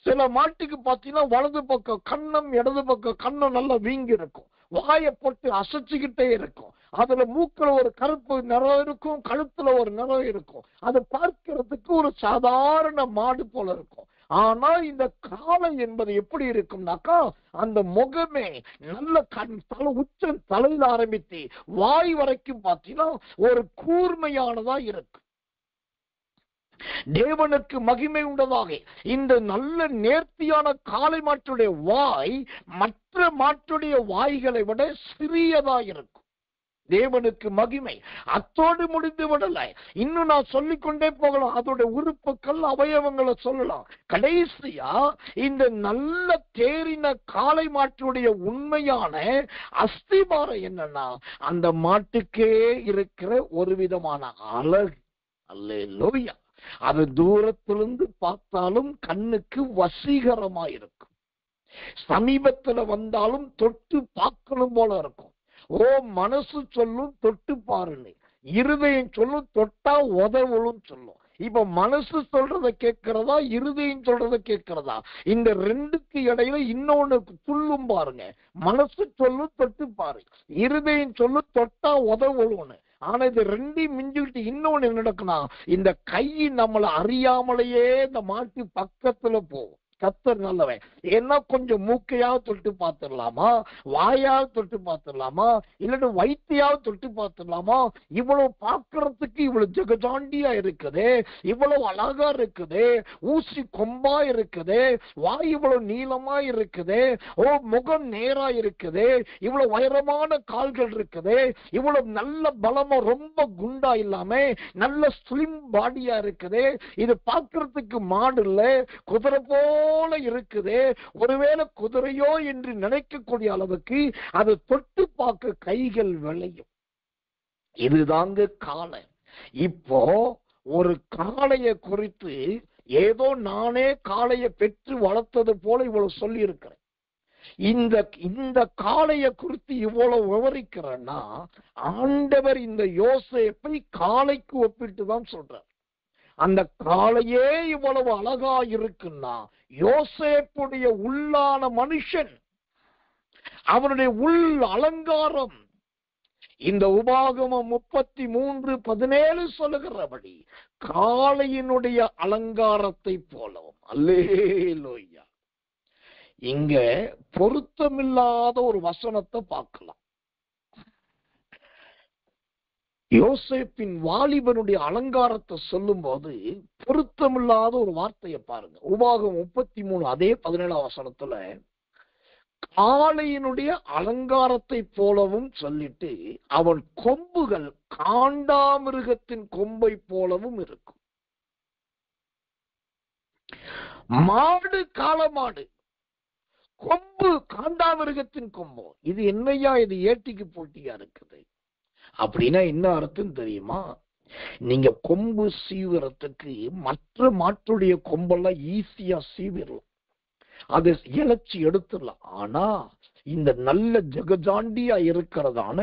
சில மாட்டுக்கு பாத்தீங்கன்னா வலது பக்கம் கண்ணம் இடது பக்கம் கண்ணம் நல்லா வீங்கி இருக்கும், வாயை போட்டு அசைச்சுக்கிட்டே இருக்கும். அதுல மூக்குல ஒரு கருப்பு நிறம் இருக்கும், கழுத்துல ஒரு நிறம் இருக்கும். அது பார்க்கிறதுக்கு ஒரு சாதாரண மாடு போல இருக்கும். ஆனா இந்த காளை என்பது எப்படி இருக்கும்னாக்கா, அந்த முகமே நல்ல உச்சம் தலையில ஆரம்பித்து வாய் வரைக்கும் பார்த்தீங்கன்னா ஒரு கூர்மையானதா இருக்கு. தேவனுக்கு மகிமை உண்டதாக இந்த நல்ல நேர்த்தியான காளை மாட்டுடைய வாய் மற்ற மாட்டுடைய வாய்களை விட சிறியதா இருக்கும். தேவனுக்கு மகிமை. அத்தோடு முடிந்து விடல, இன்னும் நான் சொல்லிக்கொண்டே போகலாம். அதோட உறுப்புகள் அவயவங்களை சொல்லலாம். கடைசியா இந்த நல்ல தேறின காளை மாட்டுடைய உண்மையான அஸ்திபாரம் என்னன்னா, அந்த மாட்டுக்கே இருக்கிற ஒரு விதமான அழகு. அல்லேலூயா. அது தூரத்திலிருந்து பார்த்தாலும் கண்ணுக்கு வசீகரமா இருக்கும், சமீபத்துல வந்தாலும் தொட்டு பார்க்கணும் போல இருக்கும். ஓ மனசு சொல்லும் தொட்டு பாருன்னு, இருதயம் சொல்லும் தொட்டா உதவும் சொல்லும். இப்ப மனசு சொல்றத கேட்கிறதா, இருதயம் சொல்றத கேட்கிறதா? இந்த ரெண்டுக்கு இடையில இன்னொன்னு சொல்லும் பாருங்க. மனசு சொல்லும் தொட்டு பாரு, இருதயம் சொல்லும் தொட்டா உதவுன்னு. ஆனா இது ரெண்டையும் மிஞ்சிக்கிட்டு இன்னொன்னு என்ன நடக்குன்னா, இந்த கை நம்மளை அறியாமலேயே இந்த மாட்டு பக்கத்துல போகும். கர்த்தர் நல்லவன். ஏன்னா கொஞ்சம் மூக்கையாவது தொட்டு பார்த்துடலாமா, வாயாவது தொட்டு பார்த்துடலாமா, இல்லைன்னா வயிற்றையாவது தொட்டு பார்த்துடலாமா? இவ்வளவு பார்க்கறதுக்கு இவ்வளவு ஜெகஜாண்டியா இருக்குது, இவ்வளவு அழகா இருக்குது, ஊசி கொம்பா இருக்குது, வாய் இவ்வளவு நீளமா இருக்குது, ஓ முகம் நேரா இருக்குது, இவ்வளவு உயரமான கால்கள் இருக்குது, இவ்வளவு நல்ல பலமா ரொம்ப குண்டா இல்லாம நல்ல ஸ்லிம் பாடியா இருக்குது. இது பார்க்கறதுக்கு மாடு இல்ல, குதிரை போல இருக்குது. ஒருவேளை குதிரையோ என்று நினைக்கக்கூடிய அளவுக்கு அது தொட்டு பார்க்க கைகள் விளையும். இதுதாங்க காளை. இப்போ ஒரு காளையை குறித்து ஏதோ நானே காளையை பெற்று வளர்த்தது போல இவ்வளவு சொல்லி இருக்கிறேன். இந்த காளையை குறித்து இவ்வளவு விவரிக்கிறேன்னா, ஆண்டவர் இந்த யோசேப்பை காளைக்கு ஒப்பிட்டு தான் சொல்றார். அந்த காளையே இவ்வளவு அழகா இருக்குன்னா, யோசேப்புடைய உள்ளான மனுஷன், அவனுடைய உள் அலங்காரம் இந்த உபாகமம் 33:17 சொல்லுகிறபடி காளையினுடைய அலங்காரத்தை போலவும். அல்லேலூயா. இங்க பொருத்தமில்லாத ஒரு வசனத்தை பார்க்கலாம். யோசேப்பின் வாலிபனுடைய அலங்காரத்தை சொல்லும் போது பொருத்தமில்லாத ஒரு வார்த்தையை பாருங்க. உபாகமம் 33 அதே 17 வசனத்துல காளையினுடைய அலங்காரத்தை போலவும் சொல்லிட்டு, அவன் கொம்புகள் காண்டாமிருகத்தின் கொம்பை போலவும் இருக்கும். மாடு காளமாடு, கொம்பு காண்டாமிருகத்தின் கொம்பு. இது என்னையா, இது ஏட்டிக்கு போட்டியா இருக்குது அப்படின்னா என்ன அர்த்தம் தெரியுமா? நீங்க கொம்பு சீவுறதுக்கு மற்ற மாட்டுடைய கொம்பெல்லாம் ஈஸியா சீவிடலாம், அது இழைச்சி எடுத்துடலாம். ஆனா இந்த நல்ல ஜெகஜாண்டியா இருக்கிறதான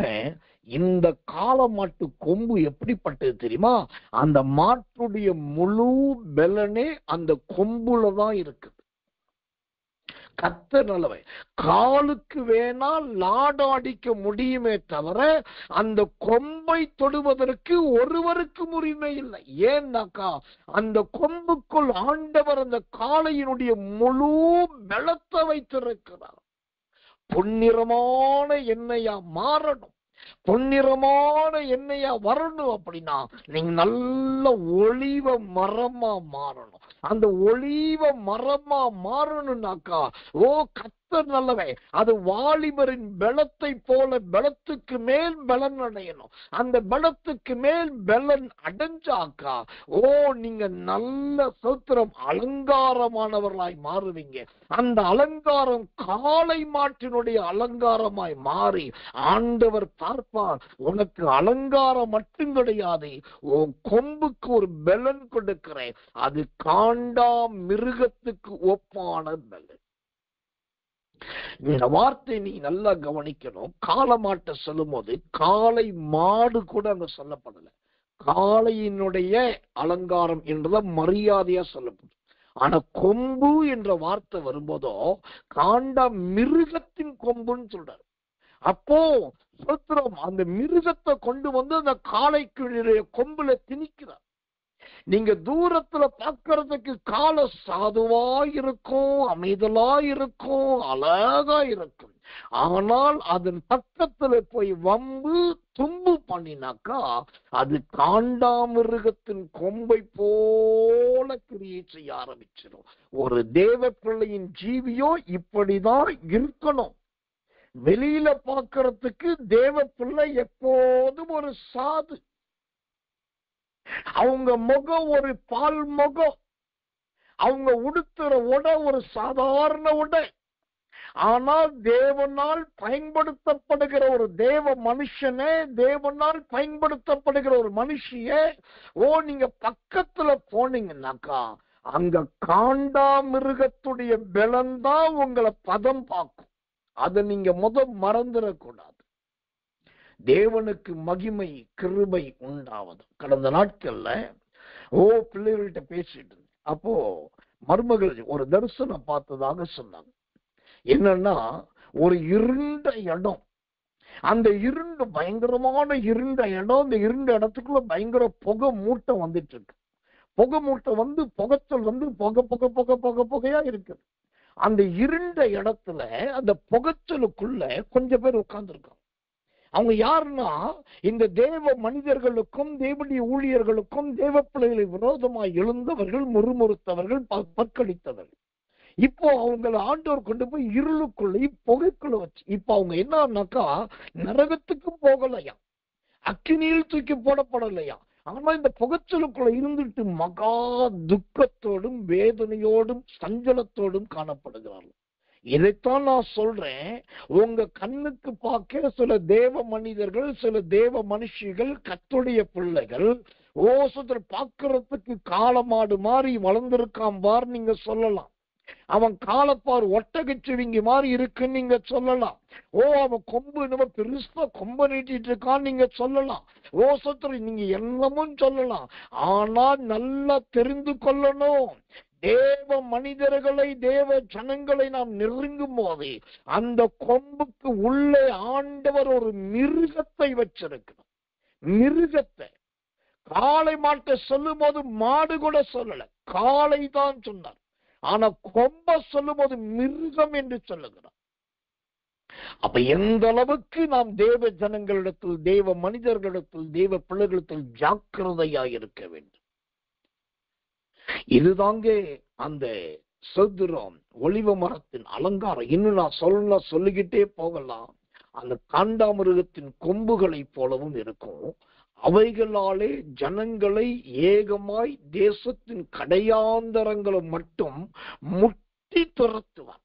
இந்த காளை மாட்டு கொம்பு எப்படிப்பட்டது தெரியுமா? அந்த மாட்டுடைய முழு பலனே அந்த கொம்புலதான் இருக்குது. கர்த்தர் நல்லவன். காலுக்கு வேணா லாடாடிக்க முடியுமே தவிர அந்த கொம்பை தொடுவதற்கு ஒருவருக்கும் உரிமை இல்லை. ஏன்னாக்கா அந்த கொம்புக்குள் ஆண்டவர் அந்த காளையினுடைய முழு பலத்தை வைத்திருக்கிறார். பொன்னிறமான எண்ணெயா மாறணும், பொன்னிறமான எண்ணெயா வரணும். அப்படின்னா நீங்க நல்ல ஒளிவ மரமா மாறணும். அந்த ஒளிவ மரமா மாறணும்னாக்கா, ஓ கர்த்தர் நல்லவே, அது வாலிபரின் பலத்தை போல பலத்துக்கு மேல் பலன் அடையணும். அந்த பலத்துக்கு மேல் பலன் அடைஞ்சாக்கா, ஓ நீங்க நல்ல சூத்திரம் அலங்காரமானவர்களாய் மாறுவீங்க. அந்த அலங்காரம் காளை மாட்டினுடைய அலங்காரமாய் மாறி ஆண்டவர் பார்ப்பார், உனக்கு அலங்காரம் மட்டும் கிடையாது, உன் கொம்புக்கு ஒரு பலன் கொடுக்கிறேன், அது காண்டா மிருகத்துக்கு ஒப்பான பலன். இந்த வார்த்தை நீ நல்லா கவனிக்கணும். காளமாட்ட சொல்லும் போது காளை மாடு கூட அங்க சொல்லப்படல, காளையினுடைய அலங்காரம் என்றத மரியாதையா சொல்லப்படும். ஆனா கொம்பு என்ற வார்த்தை வரும்போதோ காண்டா மிருகத்தின் கொம்புன்னு சொல்றாரு. அப்போ சோத்திரம் அந்த மிருகத்தை கொண்டு வந்து அந்த காளைக்கு கொம்புல திணிக்கிறார். நீங்க தூரத்துல பார்க்கறதுக்கு கால சாதுவா இருக்கும், அமைதலா இருக்கும், அழகா இருக்கும். ஆனால் அதன் பக்கத்துல போய் வம்பு தும்பு பண்ணினாக்கா அது காண்டாமிருகத்தின் கொம்பை போல கிரியை செய்ய ஆரம்பிச்சிடும். ஒரு தேவ பிள்ளையின் ஜீவியோ இப்படிதான் இருக்கணும். வெளியில பார்க்கறதுக்கு தேவ பிள்ளை எப்போதும் ஒரு சாது, அவங்க முகம் ஒரு பால் முகம், அவங்க உடுத்துற உடை ஒரு சாதாரண உடை. ஆனால் தேவனால் பயன்படுத்தப்படுகிற ஒரு தேவ மனுஷனே, தேவனால் பயன்படுத்தப்படுகிற ஒரு மனுஷிய நீங்க பக்கத்துல போனீங்கன்னாக்கா அங்க காண்டா மிருகத்துடைய பலன்தான் உங்களை பதம் பார்க்கும். அதை நீங்க மறந்துடக்கூடாது. தேவனுக்கு மகிமை கிருபை உண்டாவது. கடந்த நாட்கள்ல பிள்ளைகள்கிட்ட பேசிட்டு இருந்தேன். அப்போ மருமகள் ஒரு தரிசனம் பார்த்ததாக சொன்னாங்க. என்னன்னா ஒரு இருண்ட இடம், அந்த பயங்கரமான இருண்ட இடம், அந்த இருண்ட இடத்துக்குள்ள பயங்கர புகை மூட்டை வந்துட்டு இருக்கு. புகை மூட்டை வந்து புகைச்சல் வந்து புகையா இருக்குது. அந்த இருண்ட இடத்துல அந்த புகைச்சலுக்குள்ள கொஞ்சம் பேர் உட்கார்ந்துருக்காங்க. அவங்க யாருன்னா இந்த தேவ மனிதர்களுக்கும் தேவனுடைய ஊழியர்களுக்கும் தேவ பிள்ளைகளை விரோதமாய் எழுந்தவர்கள், முறுமுறுத்தவர்கள், பற்களித்தவர்கள். இப்போ அவங்களை ஆண்டவர் கொண்டு போய் இருளுக்குள்ள புகைக்குள்ள வச்சு, இப்ப அவங்க என்னன்னாக்கா நரகத்துக்கும் போகலையா, அக்கினியில் தூக்கி போடப்படலையா, ஆனா இந்த புகைச்சலுக்குள்ள இருந்துட்டு மகா துக்கத்தோடும் வேதனையோடும் சஞ்சலத்தோடும் காணப்படுகிறார்கள். இதைத்தான் நான் சொல்றேன். உங்க கண்ணுக்கு பார்க்க சில தேவ மனிதர்கள், சில தேவ மனுஷிகள், கர்த்தருடைய பிள்ளைகள் பார்க்கறதுக்கு காளமாடு மாதிரி வளர்ந்திருக்கான் பார் நீங்க சொல்லலாம். அவன் காலப்பார் ஒட்டகச்சிவிங்கி மாதிரி இருக்குன்னு நீங்க சொல்லலாம். அவன் கொம்பு நம்ம பெருசா கொம்ப நீட்டிட்டு இருக்கான்னு நீங்க சொல்லலாம். நீங்க என்னமும் சொல்லலாம். ஆனா நல்லா தெரிந்து கொள்ளணும், தேவ மனிதர்களை, தேவ ஜனங்களை நாம் நெருங்கும் போது அந்த கொம்புக்கு உள்ளே ஆண்டவர் ஒரு மிருகத்தை வச்சிருக்கணும். மிருகத்தை காளை மாட்டை சொல்லும் போது மாடு கூட சொல்லல, காளை தான் சொன்னார். ஆனா கொம்ப சொல்லும் போது மிருகம் என்று சொல்லுகிறார். அப்ப எந்த அளவுக்கு நாம் தேவ ஜனங்களிடத்தில், தேவ மனிதர்களிடத்தில், தேவ பிள்ளைகளிடத்தில் ஜாக்கிரதையாக இருக்க வேண்டும். இதுதாங்க அந்த சதுரம் ஒளிவ மரத்தின் அலங்காரம். இன்னும் நான் சொல்லிக்கிட்டே போகலாம். அந்த காண்டாமிருகத்தின் கொம்புகளை போலவும் இருக்கும். அவைகளாலே ஜனங்களை ஏகமாய் தேசத்தின் கடையாந்தரங்களை மட்டும் முட்டி துரத்துவார்.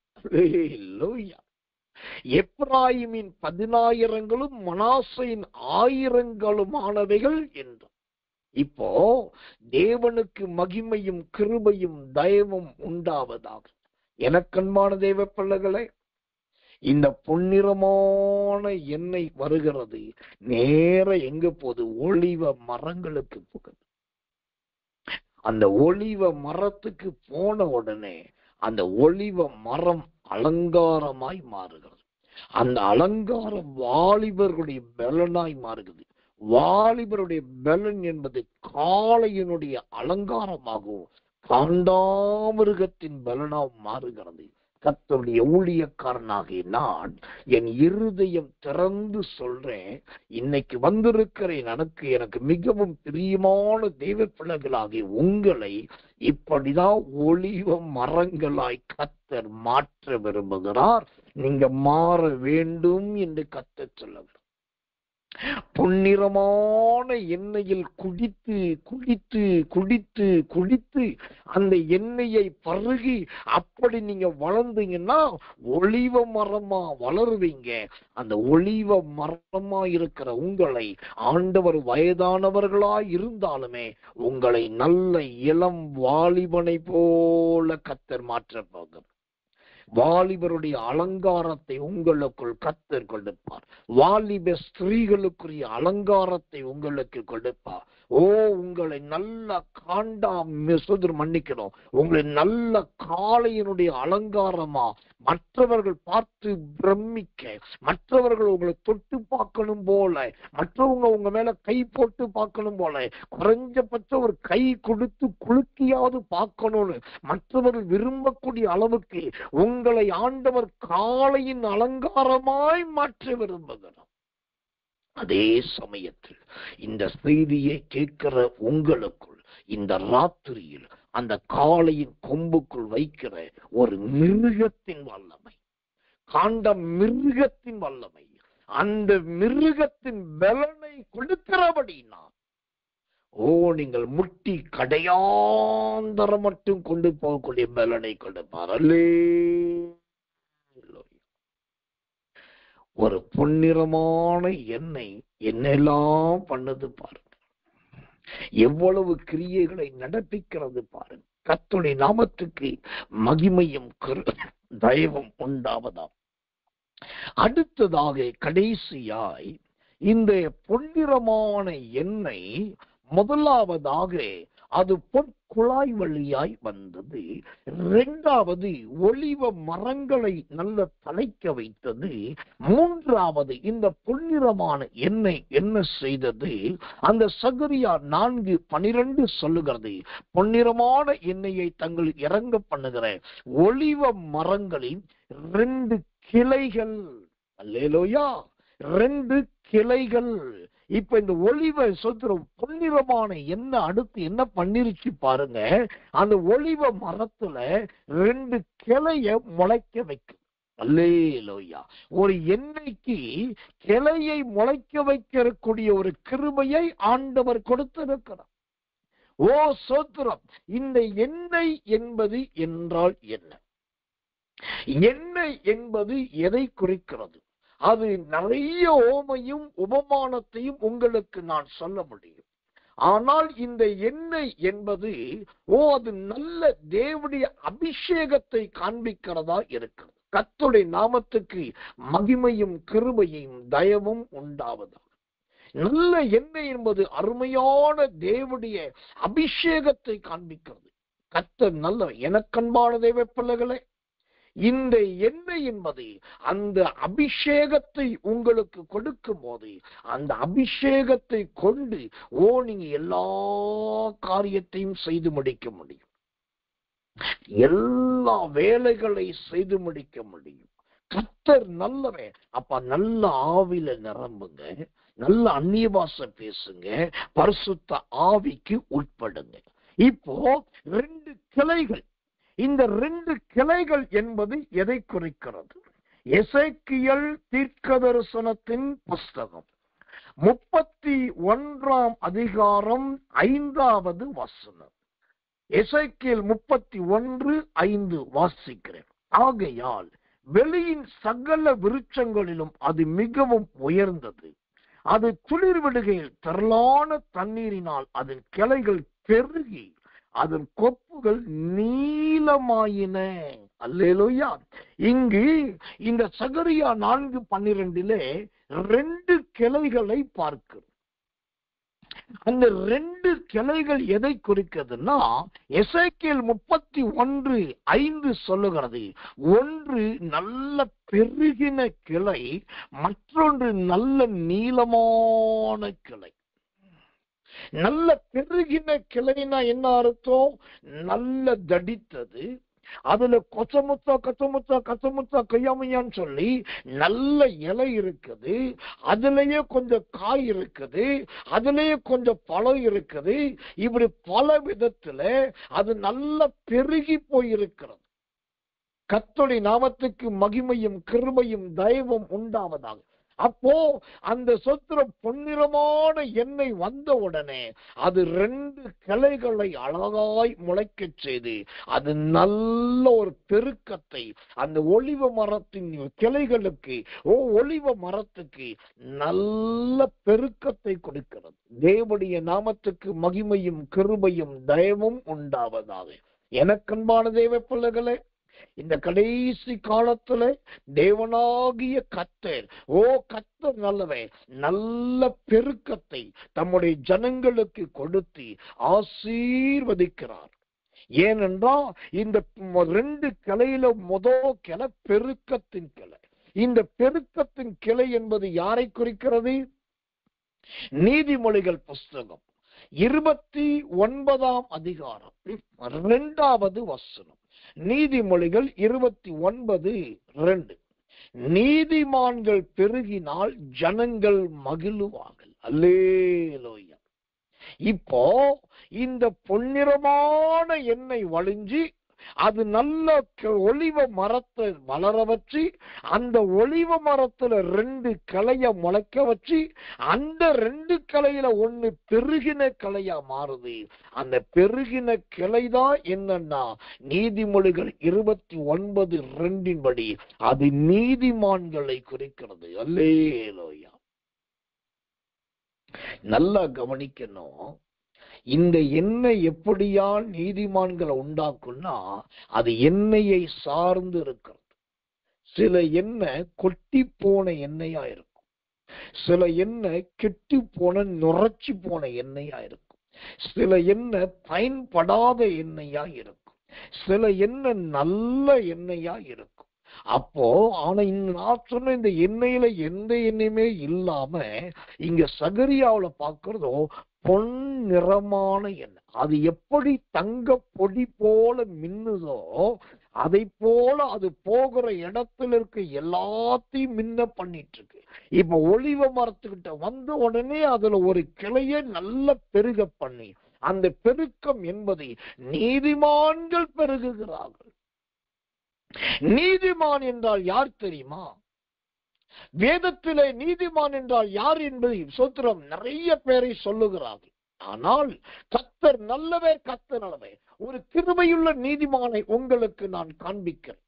எப்ராயிமின் 10,000 மனாசையின் 1000 என்றார். இப்போ தேவனுக்கு மகிமையும் கிருபையும் தயவும் உண்டாவதாக. எனக்கன்பான தேவ பிள்ளைகளே, இந்த பொன்னிறமான எண்ணெய் வருகிறது, நேர எங்க போகுது? ஒளிவ மரங்களுக்கு போகுது. அந்த ஒளிவ மரத்துக்கு போன உடனே அந்த ஒளிவ மரம் அலங்காரமாய் மாறுகிறது. அந்த அலங்காரம் வாலிபர்களுடைய பலனாய் மாறுகிறது. வாலிபருடைய பலன் என்பது காளையினுடைய அலங்காரமாகவும் காண்டாமிருகத்தின் பலனாக மாறுகிறது. கர்த்தருடைய ஊழியக்காரனாகிய நான் என் இருதயம் திறந்து சொல்றேன், இன்னைக்கு வந்திருக்கிற எனக்கு மிகவும் பிரியமான தெய்வ பிள்ளைகளாகிய உங்களை இப்படிதான் ஒலிவ மரங்களாய் கர்த்தர் மாற்ற விரும்புகிறார். நீங்க மாற வேண்டும் என்று கர்த்தர் சொல்லுகிறார். பொன்னிறமான எண்ணெயில் குடித்து குடித்து குடித்து குடித்து அந்த எண்ணெயை பருகி அப்படி நீங்க வளர்ந்தீங்கன்னா ஒலிவ மரமா வளருவீங்க. அந்த ஒலிவ மரமா இருக்கிற உங்களை ஆண்டவர் வயதானவர்களாய் இருந்தாலுமே உங்களை நல்ல இளம் வாலிபனை போல கர்த்தர் மாற்ற போகிறார். வாலிபருடைய அலங்காரத்தை உங்களுக்குள் கர்த்தர் கொடுப்பார். வாலிப ஸ்திரீகளுக்குரிய அலங்காரத்தை உங்களுக்கு கொடுப்பார். உங்களை நல்ல மன்னிக்கணும், உங்களை நல்ல காளையினுடைய அலங்காரமா மற்றவர்கள் பார்த்து பிரமிக்க, மற்றவர்கள் உங்களை தொட்டு பார்க்கணும் போல, மற்றவங்க உங்க மேல கை போட்டு பார்க்கணும் போல, குறைஞ்சபட்ச ஒரு கை கொடுத்து குலுக்கியாவது பார்க்கணும்னு மற்றவர்கள் விரும்பக்கூடிய அளவுக்கு உங்களை ஆண்டவர் காளையின் அலங்காரமாய் மாற்ற விரும்புகிறார். அதே சமயத்தில் இந்த செய்தியை கேட்கிற உங்களுக்குள் இந்த ராத்திரியில் அந்த காளையின் கொம்புக்குள் வைக்கிற ஒரு மிருகத்தின் வல்லமை, காண்ட மிருகத்தின் வல்லமை, அந்த மிருகத்தின் பலனை கொடுக்கிறபடினா நீங்கள் முட்டி கடையாந்தரம் மட்டும் கொண்டு போகக்கூடிய பலனை கொடுப்பார். ஒரு பொன்னிறமான எண்ணெய் என்னெல்லாம் பண்ணது பாருங்க, எவ்வளவு கிரியைகளை நடப்பிக்கிறது பாருங்க. கர்த்தருடைய நாமத்துக்கு மகிமையும் தயவும் உண்டாவதாம். அடுத்ததாக கடைசியாய் இந்த பொன்னிறமான எண்ணெய் முதலாவதாக அது பொற்குழாய் வழியாய் வந்தது. இரண்டாவது ஒலிவ மரங்களை நல்ல தலைக்க வைத்தது. மூன்றாவது இந்த பொன்னிறமான எண்ணெய் என்ன செய்தது? அந்த சகரியா 4:12 சொல்லுகிறது, பொன்னிறமான எண்ணெயை தங்கள் இறங்க பண்ணுகிற ஒலிவ மரங்களின் 2 கிளைகள். அல்லேலூயா, 2 கிளைகள். இப்ப இந்த ஒலிவ சொல்றோம் பொன்னிறமான என்ன அடுத்து என்ன பண்ணிருச்சு பாருங்க. அந்த ஒலிவ மரத்துல 2 கிளைய முளைக்க வைக்கும். அல்லேலூயா. ஒரு எண்ணெய்க்கு கிளையை முளைக்க வைக்கக்கூடிய ஒரு கிருபையை ஆண்டவர் கொடுத்திருக்கிறார். சோத்திரம். இந்த எண்ணெய் என்பது என்றால் என்ன? எண்ணெய் என்பது எதை குறிக்கிறது? அது நிறைய ஓமையும் உபமானத்தையும் உங்களுக்கு நான் சொல்ல முடியும். ஆனால் இந்த எண்ணெய் என்பது அது நல்ல தேவனுடைய அபிஷேகத்தை காண்பிக்கிறதா இருக்கிறது. கர்த்தருடைய நாமத்துக்கு மகிமையும் கிருபையும் தயவும் உண்டாவதா. நல்ல எண்ணெய் என்பது அருமையான தேவனுடைய அபிஷேகத்தை காண்பிக்கிறது. கர்த்தர் நல்ல எனக்கன்பான தேவ பிள்ளைகளே, இந்த எண்ணெய் என்பது அந்த அபிஷேகத்தை உங்களுக்கு கொடுக்கும் போது அந்த அபிஷேகத்தை கொண்டு நீங்க எல்லா காரியத்தையும் செய்து முடிக்க முடியும். எல்லா வேலைகளை செய்து முடிக்க முடியும். கர்த்தர் நல்லவன். அப்ப நல்ல ஆவில நிரம்புங்க, நல்ல அந்நிய பாஷை பேசுங்க, பரிசுத்த ஆவிக்கு உட்படுங்க. இப்போ 2 கிளைகள். இந்த 2 கிளைகள் என்பது எதை குறிக்கிறது? எசேக்கியேல் தீர்க்கதரிசனத்தின் புஸ்தகம் 31 அதிகாரம் 5வது வசனம். எசேக்கியேல் 31:5 வாசிக்கிறேன். ஆகையால் வெளியின் சகல விருட்சங்களிலும் அது மிகவும் உயர்ந்தது. அது துளிர் விடுகையில் திரளான தண்ணீரினால் அதன் கிளைகள் பெருகி அதன் கொப்புகள் நீளமாயின. அல்லேலூயா. இங்கு இந்த சகரியா 4:12 2 கிளைகளை பார்க்கிறோம். அந்த 2 கிளைகள் எதை குறிக்கிறதுனா, எசேக்கியேல் 31:5 சொல்லுகிறது, ஒன்று நல்ல பெருகின கிளை, மற்றொன்று நல்ல நீளமான கிளை. நல்ல பெருகின கிளைனா என்ன அர்த்தம்? நல்ல தடித்தது, அதுல கொச்சமுத்தா கையாமையான்னு சொல்லி நல்ல இலை இருக்குது, அதுலயே கொஞ்சம் காய் இருக்குது, அதுலயே கொஞ்சம் பழம் இருக்குது. இப்படி பல விதத்துல அது நல்லா பெருகி போயிருக்கிறது. கர்த்தருடைய நாமத்துக்கு மகிமையும் கிருபையும் தயவும் உண்டாவதாக. அப்போ அந்த சொத்திரம் பொன்னிறமான எண்ணெய் வந்த உடனே அது 2 கிளைகளை அழகாய் முளைக்க செய்து அது நல்ல ஒரு பெருக்கத்தை அந்த ஒலிவ மரத்தின் கிளைகளுக்கு ஒலிவ மரத்துக்கு நல்ல பெருக்கத்தை கொடுக்கிறது. தேவனுடைய நாமத்துக்கு மகிமையும் கிருபையும் தயவும் உண்டாவதாக. எனக்கன்பான தேவ பிள்ளைகளே, இந்த கடைசி காலத்துல தேவனாகிய கர்த்தர் கர்த்தர் நல்லவே நல்ல பெருக்கத்தை தம்முடைய ஜனங்களுக்கு கொடுத்து ஆசீர்வதிக்கிறார். ஏனென்றால் இந்த 2 கிளையில முதல் கிளை பெருக்கத்தின் கிளை. இந்த பெருக்கத்தின் கிளை என்பது யாரை குறிக்கிறது? நீதிமொழிகள் புஸ்தகம் 29ஆம் அதிகாரம் 2வது வசனம். நீதிமொழிகள் 29:2. நீதிமான்கள் பெருகினால் ஜனங்கள் மகிழுவார்கள். அல்லேலூயா. இப்போ இந்த பொன்னிறமான எண்ணெய் வழிஞ்சி அது நல்ல ஒலிவ மரத்தை வளர வச்சு அந்த ஒலிவ மரத்துல 2 கிளைய முளைக்க வச்சு அந்த 2 கிளையில 1 பெருகின கிளையா மாறுது. அந்த பெருகின கிளைதான் என்னன்னா நீதிமொழிகள் 29:2 படி அது நீதிமான்களை குறிக்கிறது. அல்லேலூயா. நல்லா கவனிக்கணும். இந்த எண்ணெய் எப்படியா நீதிமான்களை உண்டாக்கும்னா அது எண்ணெயை சார்ந்து இருக்கிறது. சில எண்ணெய் கொட்டி போன எண்ணெயா இருக்கும், சில எண்ணெய் கெட்டி போன நுரைச்சி போன எண்ணெயா இருக்கும், சில எண்ணெய் பயன்படாத எண்ணெயா இருக்கும், சில எண்ணெய் நல்ல எண்ணெயா இருக்கும். அப்போ ஆனா நான் சொன்ன இந்த எண்ணெயில எந்த எண்ணெயுமே இல்லாம இங்க சகரியாவுல பாக்குறதோ பொன் நிறமான எண்ணெய். அது எப்படி தங்க பொடி போல மின்னுதோ அதை போல அது போகிற இடத்துல இருக்க எல்லாத்தையும் மின்ன பண்ணிட்டு இருக்கு. இப்ப ஒலிவ மரத்துக்கிட்ட வந்த உடனே அதுல ஒரு கிளைய நல்ல பெருக பண்ணி அந்த பெருக்கம் என்பதை நீதிமான்கள் பெருகுகிறார்கள். நீதிமான் என்றால் யார் தெரியுமா? வேதத்திலே நீதிமான் என்றால் யார் என்பதை சோத்திரம் நிறைய பேரை சொல்லுகிறார்கள். ஆனால் கர்த்தர் நல்லவர், கர்த்தர் நல்லவர். ஒரு கிருபையுள்ள நீதிமானை உங்களுக்கு நான் காண்பிக்கிறேன்.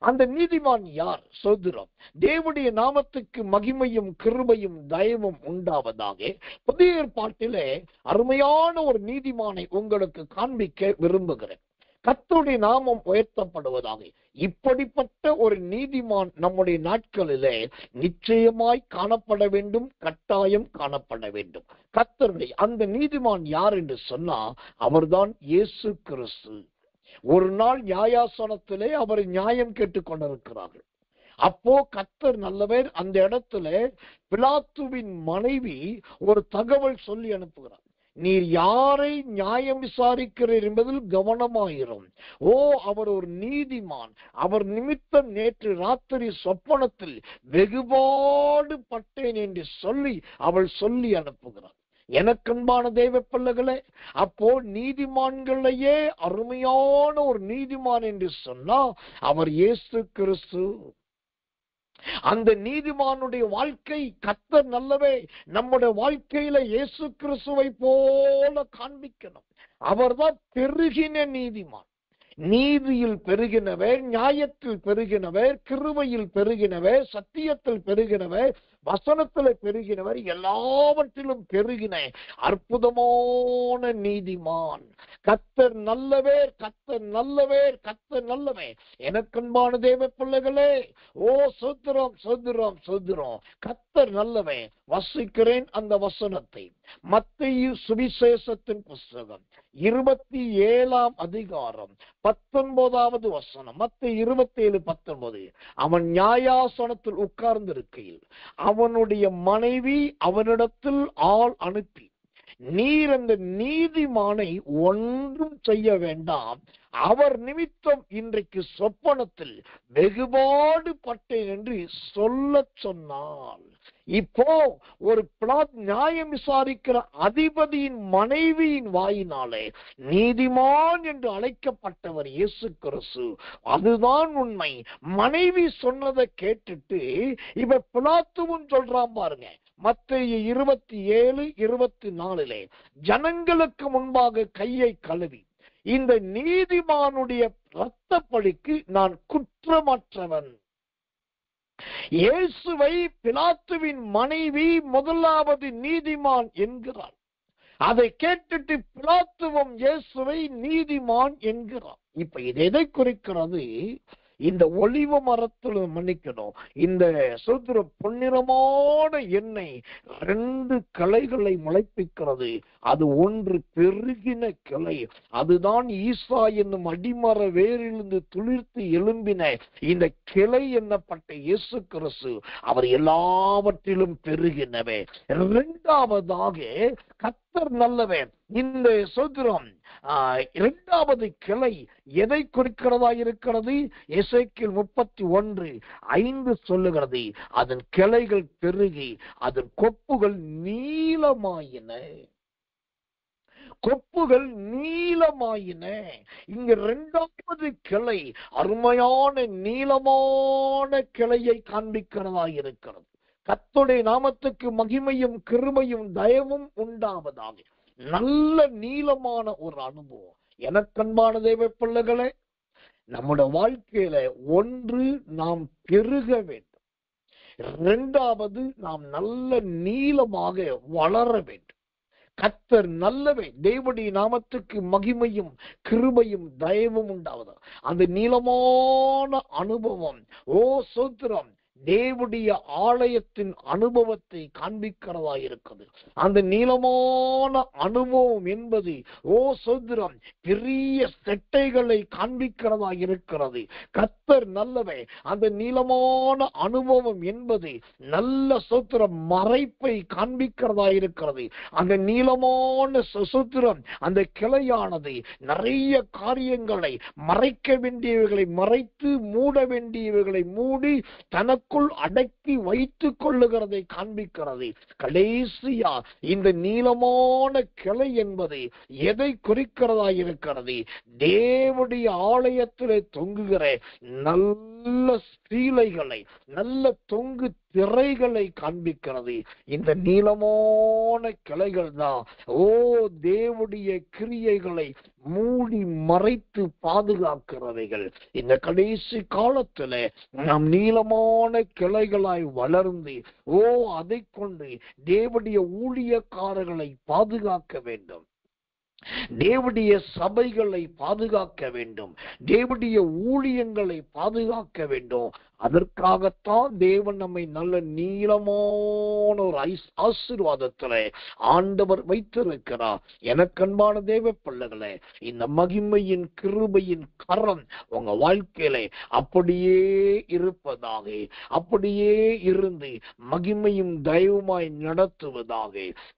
அந்த நீதிமான் யார்? சோத்திரம் தேவனுடைய நாமத்துக்கு மகிமையும் கிருபையும் தயவும் உண்டாவதாக. புதிய ஏற்பாட்டிலே அருமையான ஒரு நீதிமானை உங்களுக்கு காண்பிக்க விரும்புகிறேன். கர்த்தருடைய நாமம் உயர்த்தப்படுவதாக. இப்படிப்பட்ட ஒரு நீதிமான் நம்முடைய நாட்களிலே நிச்சயமாய் காணப்பட வேண்டும், கட்டாயம் காணப்பட வேண்டும். கர்த்தருடைய அந்த நீதிமான் யார் என்று சொன்னா அவர்தான் இயேசு கிறிஸ்து. ஒரு நாள் நியாயாசனத்திலே அவர் நியாயம் கேட்டுக் கொண்டிருக்கிறார்கள். அப்போ கர்த்தர் நல்லவர். அந்த இடத்துல பிலாத்துவின் மனைவி ஒரு தகவல் சொல்லி அனுப்புகிறார். நீர் யாரை நியாயம் விசாரிக்கிறீர் என்பதில் கவனமாயிரும். அவர் ஒரு நீதிமான். அவர் நிமித்தம் நேற்று ராத்திரி சொப்பனத்தில் வெகுபாடு பட்டேன் என்று சொல்லி அவள் சொல்லி அனுப்புகிறார். எனக்கன்பான தெய்வ பிள்ளைகளே, அப்போ நீதிமான்களையே அருமையான ஒரு நீதிமான் என்று சொன்னா அவர் இயேசு கிறிஸ்து. அந்த நீதிமானுடைய வாழ்க்கை கர்த்தர் நல்லவே நம்முடைய வாழ்க்கையில இயேசு கிறிஸ்துவை போல காண்பிக்கணும். அவர்தான் பெருகின நீதிமான். நீதியில் பெருகினவர், நியாயத்தில் பெருகினவர், கிருபையில் பெருகினவர், சத்தியத்தில் பெருகினவர், வசனத்தில் பெருகினவர், எல்லாவற்றிலும் பெருகின அற்புதமான நீதிமான். கர்த்தர் நல்லவர், கர்த்தர் நல்லவர், கர்த்தர் நல்லவர். எனக்கன்பான தேவ பிள்ளைகளே, சோத்திரம் சோத்திரம் சோத்திரம். கர்த்தர் நல்லவர். வசிக்கிறேன் அந்த வசனத்தை. மத்தேயு சுவிசேஷத்தின் புஸ்தகம் 27ஆம் அதிகாரம் 19வது வசனம். மத்தேயு 27:19. அவன் நியாயாசனத்தில் உட்கார்ந்து இருக்கையில் அவனுடைய மனைவி அவனிடத்தில் ஆள் அனுப்பி, நீர் அந்த நீதிமானை ஒன்றும் செய்ய வேண்டாம், அவர் நிமித்தம் இன்றைக்கு சொப்பனத்தில் வெகுபாடு பட்டேன் என்று சொல்ல சொன்னாள். இப்போ ஒரு நியாயம் விசாரிக்கிற அதிபதியின் மனைவியின் வாயினாலே நீதிமான் என்று அழைக்கப்பட்டவர் இயேசு கிறிஸ்து. அதுதான் உண்மை. மனைவி சொன்னதை கேட்டுட்டு இப்ப பிலாத்துவும் சொல்றான் பாருங்க. மத்தேயு 27:24 ஜனங்களுக்கு முன்பாக கையை கழுவி, இந்த நீதிமானுடைய இரத்தப்பழிக்கு நான் குற்றமற்றவன். இயேசுவை பிலாத்துவின் மனைவி முதலாவது நீதிமான் என்கிறார். அதை கேட்டுட்டு பிலாத்துவும் இயேசுவை நீதிமான் என்கிறார். இப்ப இது எதை குறிக்கிறது? இந்த ஒலிவ மரத்துல மன்னிக்கணும், இந்த சுத்திர பொன்னிறமான எண்ணெய் 2 கிளைகளை முளைப்பிக்கிறது. அது ஒன்று பெருகின கிளை, அதுதான் ஈசா என்னும் அடிமர வேரிலிருந்து துளிர்த்து எழும்பின இந்த கிளை என்னப்பட்ட இயேசு கிறிஸ்து. அவர் எல்லாவற்றிலும் பெருகினவே. 2வது கர்த்தர் நல்லவன். இந்த சோத்திரம் 2வது கிளை எதை குறிக்கிறதா இருக்கிறது? எசேக்கியேல் 31:5 சொல்லுகிறது, அதன் கிளைகள் பெருகி அதன் கொப்புகள் நீளமாயின. கொப்புகள் நீளமாயின. இங்க 2வது கிளை அருமையான நீளமான கிளையை காண்பிக்கிறதா இருக்கிறது. கர்த்தருடைய நாமத்துக்கு மகிமையும் கிருபையும் தயவும் உண்டாவதாக. நல்ல நீளமான ஒரு அனுபவம். எனக்கன்பான தேவ பிள்ளைகளே, நம்முடைய வாழ்க்கையில ஒன்று நாம் பெருக வேண்டும், 2வது நாம் நல்ல நீளமாக வளர வேண்டும். கர்த்தர் நல்லவே. தேவனுடைய நாமத்துக்கு மகிமையும் கிருபையும் தயவும் உண்டாவது. அந்த நீளமான அனுபவம், ஓ சோத்திரம், தேவனுடைய ஆலயத்தின் அனுபவத்தை காண்பிக்கிறதா இருக்குது. அந்த நீளமான அனுபவம் என்பது ஓ சோத்திரம் பெரிய செட்டைகளை காண்பிக்கிறதா இருக்கிறது. கர்த்தர் நல்லவே. அந்த நீளமான அனுபவம் என்பது நல்ல சோத்திரம் மறைப்பை காண்பிக்கிறதா இருக்கிறது. அந்த நீளமான சோத்திரம் அந்த கிளையானது நிறைய காரியங்களை மறைக்க வேண்டியவைகளை மறைத்து மூட வேண்டியவைகளை மூடி தனக்கு அடக்கி வைத்துக் கொள்ளுகிறதை காண்பிக்கிறது. கடைசியா இந்த நீளமான கிளை என்பது எதை குறிக்கிறதா இருக்கிறது? தேவனுடைய ஆலயத்திலே தொங்குகிற நல்ல சீலைகளை, நல்ல தொங்கு திரைகளை காண்பிக்கிறது. இந்த நீளமான கிளைகள் தான் ஓ தேவனுடைய கிரியைகளை மூடி மறைத்து பாதுகாக்கிறவைகள். இந்த கடைசி காலத்துல நாம் நீளமான கிளைகளாய் வளர்ந்து ஓ அதை கொண்டு தேவனுடைய ஊழியக்காரர்களை பாதுகாக்க வேண்டும், தேவனுடைய சபைகளை பாதுகாக்க வேண்டும், தேவனுடைய ஊழியங்களை பாதுகாக்க வேண்டும். அதற்காகத்தான் தேவன் நம்மை நல்ல நீளமான ஒரு ஆசீர்வாதத்துல ஆண்டவர் வைத்திருக்கிறார். எனக்கன்பான தேவ பிள்ளைகளே, இந்த மகிமையின் கிருபையின் கரம் உங்க வாழ்க்கையில அப்படியே இருப்பதாக, அப்படியே இருந்து மகிமையும் தயவுமாய் நடத்துவதாக.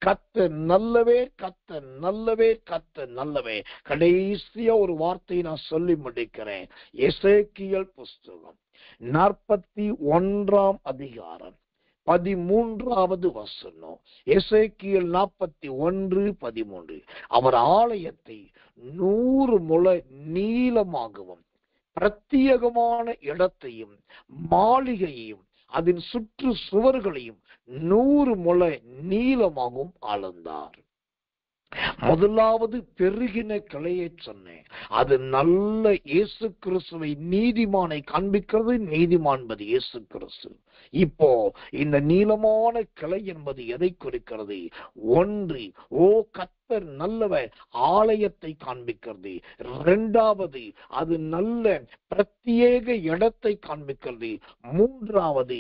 கர்த்தர் நல்லவே, கர்த்தர் நல்லவே, கர்த்தர் நல்லவே. கடைசியா ஒரு வார்த்தையை நான் சொல்லி முடிக்கிறேன். எசேக்கியேல் புஸ்தகம் 41 13வது வசனம். எசேக்கியேல் 41:13. அவர் ஆலயத்தை 100 முழ நீளமாகவும் பிரத்யேகமான இடத்தையும் மாளிகையையும் அதன் சுற்று சுவர்களையும் 100 முழ நீளமாகவும் அளந்தார். முதலாவது பெருகின கிளையை சொன்னேன். அது நல்ல இயேசு கிறிஸ்துவை நீதிமானை காண்பிக்கிறது. நீதிமான் என்பது இயேசு கிறிஸ்து. இப்போ இந்த நீளமான கிளை என்பது எதை குறிக்கிறது? ஒன்று, ஓ கர்த்தர் கர்த்தர் நல்லவர் ஆலயத்தை காண்பிக்கிறது. இரண்டாவது, அது நல்ல பிரத்யேக இடத்தை காண்பிக்கிறது. மூன்றாவது,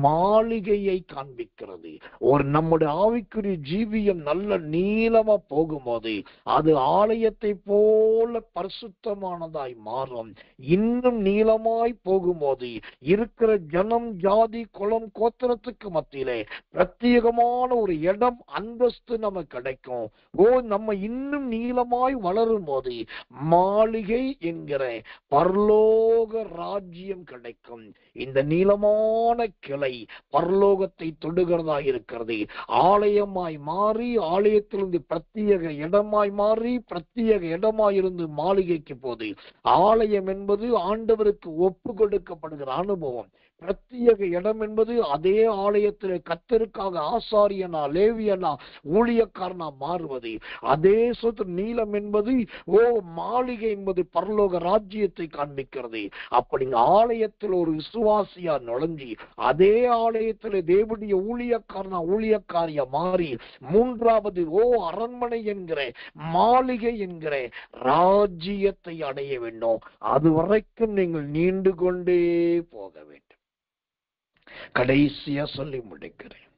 மாளிகையை காண்பிக்கிறது. ஒரு நம்முடைய ஆவிக்குரிய ஜீவியம் நல்ல நீளமா போகும்போது அது ஆலயத்தை போல பரிசுத்தமானதாய் மாறும். இன்னும் நீளமாய் போகும்போது இருக்கிற ஜனம், ஜாதி, குலம், கோத்திரத்துக்கு மத்தியிலே பிரத்யேகமான ஒரு இடம், அந்தஸ்து நமக்கு கிடைக்கும். நம்ம இன்னும் நீளமாய் வளரும் போது மாளிகை என்கிற பரலோக ராஜ்யம் கிடைக்கும். இந்த நீளமான கிளை பரலோகத்தை தொடுகிறதா இருக்கிறது. ஆலயமாய் மாறி, ஆலயத்திலிருந்து பிரத்யேக இடமாய் மாறி, பிரத்யேக இடமாய் இருந்து மாளிகைக்கு போது, ஆலயம் என்பது ஆண்டவருக்கு ஒப்பு கொடுக்கப்படுகிற அனுபவம். பிரத்யேக இடம் என்பது அதே ஆலயத்தில் கர்த்தருக்காக ஆசாரியனா, லேவியனா, ஊழியக்காரனா மாறுவது. அதே சொத்து நீளம் என்பது மாளிகை என்பது பரலோக ராஜ்யத்தை காண்பிக்கிறது. அப்படி ஆலயத்தில் ஒரு விசுவாசியா நுழைஞ்சி அதே ஆலயத்தில் தேவனுடைய ஊழியக்காரனா, ஊழியக்காரியா மாறி, மூன்றாவது அரண்மனை என்கிற, மாளிகை என்கிற ராஜ்யத்தை அடைய வேண்டும். அது வரைக்கும் நீங்கள் நீண்டு கொண்டே போக வேண்டும். கடைசியா சொல்லி முடிக்கிறேன்.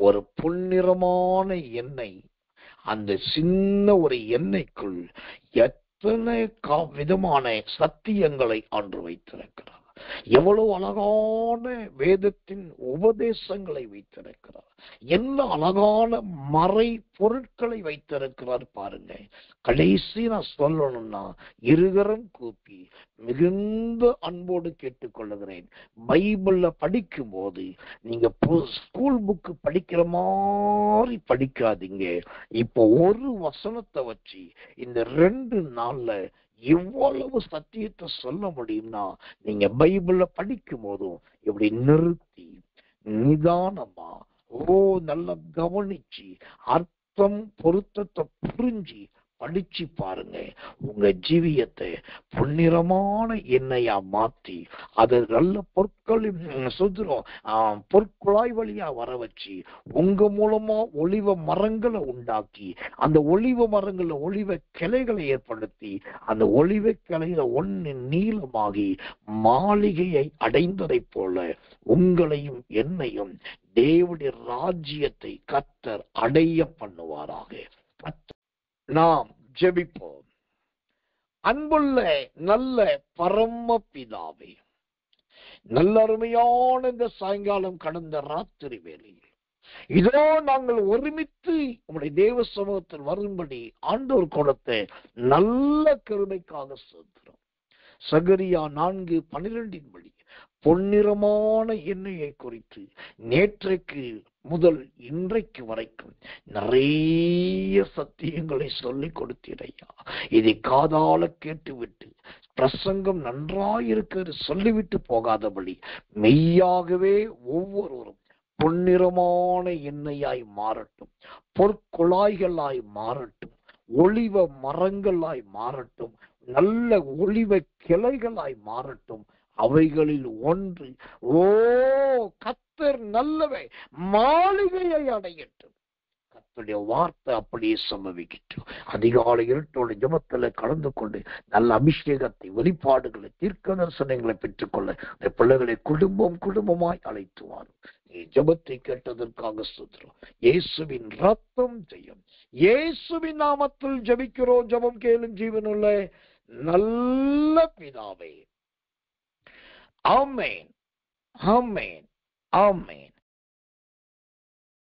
ஒரு பொன்னிறமான எண்ணெய், அந்த சின்ன ஒரு எண்ணெய்க்குள் எத்தனை விதமான சத்தியங்களை ஆண்டு வைத்திருக்கிறார். எவ்வளவு அழகான வேதத்தின் உபதேசங்களை வைத்திருக்கிறார். என்ன அழகான மறை பொருட்களை வைத்திருக்கிறார் பாருங்க. கடைசி நான் சொல்லணும்னா, இருகரம் கூப்பி மிகுந்த அன்போடு கேட்டுக்கொள்ளுகிறேன். பைபிள்ல படிக்கும் போது நீங்க ஸ்கூல் புக்கு படிக்கிற மாதிரி படிக்காதீங்க. இப்போ ஒரு வசனத்தை வச்சு இந்த 2 நாள்ல எவ்வளவு சத்தியத்தை சொல்ல முடியும்னா, நீங்க பைபிள்ல படிக்கும் போதும் இப்படி நிறுத்தி நிதானமா நல்லா கவனிச்சு அர்த்தம் பொருத்தத்தை புரிஞ்சு படிச்சு பாருங்க. உங்க ஜீவியத்தை பொன்னிறமான எண்ணெயா மாத்தி அது நல்ல பொற்குழாய் வழியா வர வச்சு உங்க மூலமா ஒலிவ மரங்களை உண்டாக்கி, அந்த ஒலிவ மரங்கள்ல ஒலிவ கிளைகளை ஏற்படுத்தி, அந்த ஒலிவ கிளையில ஒன்னு நீளமாகி மாளிகையை அடைந்ததை போல உங்களையும் என்னையும் தேவனுடைய ராஜ்யத்தை கர்த்தர் அடைய பண்ணுவாராக. நாம் ஜெபிப்போம். அன்புள்ள நல்ல பரம பிதாவே, நல்ல அருமையான இந்த சாயங்காலம் கடந்த ராத்திரி வேளையில் இதோ நாங்கள் ஒருமித்து உங்களுடைய தேவ சமூகத்தில் வரும்படி ஆண்டவர் கொடுத்த நல்ல கருணைக்காக செலுத்துகிறோம். சகரியா 4:12 படி பொன்னிறமான எண்ணெயை குறித்து நேற்றைக்கு முதல் இன்றைக்கு வரைக்கும் நிறைய சத்தியங்களை சொல்லிக் கொடுத்தீரையா. இதை காதால கேட்டுவிட்டு பிரசங்கம் நன்றாயிருக்கிறது சொல்லிவிட்டு போகாதபடி மெய்யாகவே ஒவ்வொருவரும் பொன்னிறமான எண்ணெயாய் மாறட்டும், பொற்குழாய்களாய் மாறட்டும், ஒளிவ மரங்களாய் மாறட்டும், நல்ல ஒளிவ கிளைகளாய் மாறட்டும். அவைகளில் ஒன்று கர்த்தர் நல்லவை மாளிகையை அடையட்டும். கர்த்தருடைய வார்த்தை அப்படியே சம்பவிக்கட்டும். அதிகாலை இருட்டோட ஜெபத்துல கலந்து கொண்டு நல்ல அபிஷேகத்தை, வெளிப்பாடுகளை, தீர்க்க தரிசனங்களை பெற்றுக்கொள்ள பிள்ளைகளை குடும்பமாய் அழைத்து வாரும். நீ ஜெபத்தை கேட்டதற்காக ஸ்தோத்திரம். இயேசுவின் ரத்தம் ஜெயம். இயேசுவின் நாமத்தில் ஜெபிக்கிறோம். ஜெபம் கேளும் ஜீவனுள்ள நல்ல பிதாவே. ஆமென், ஆமென், ஆமென்.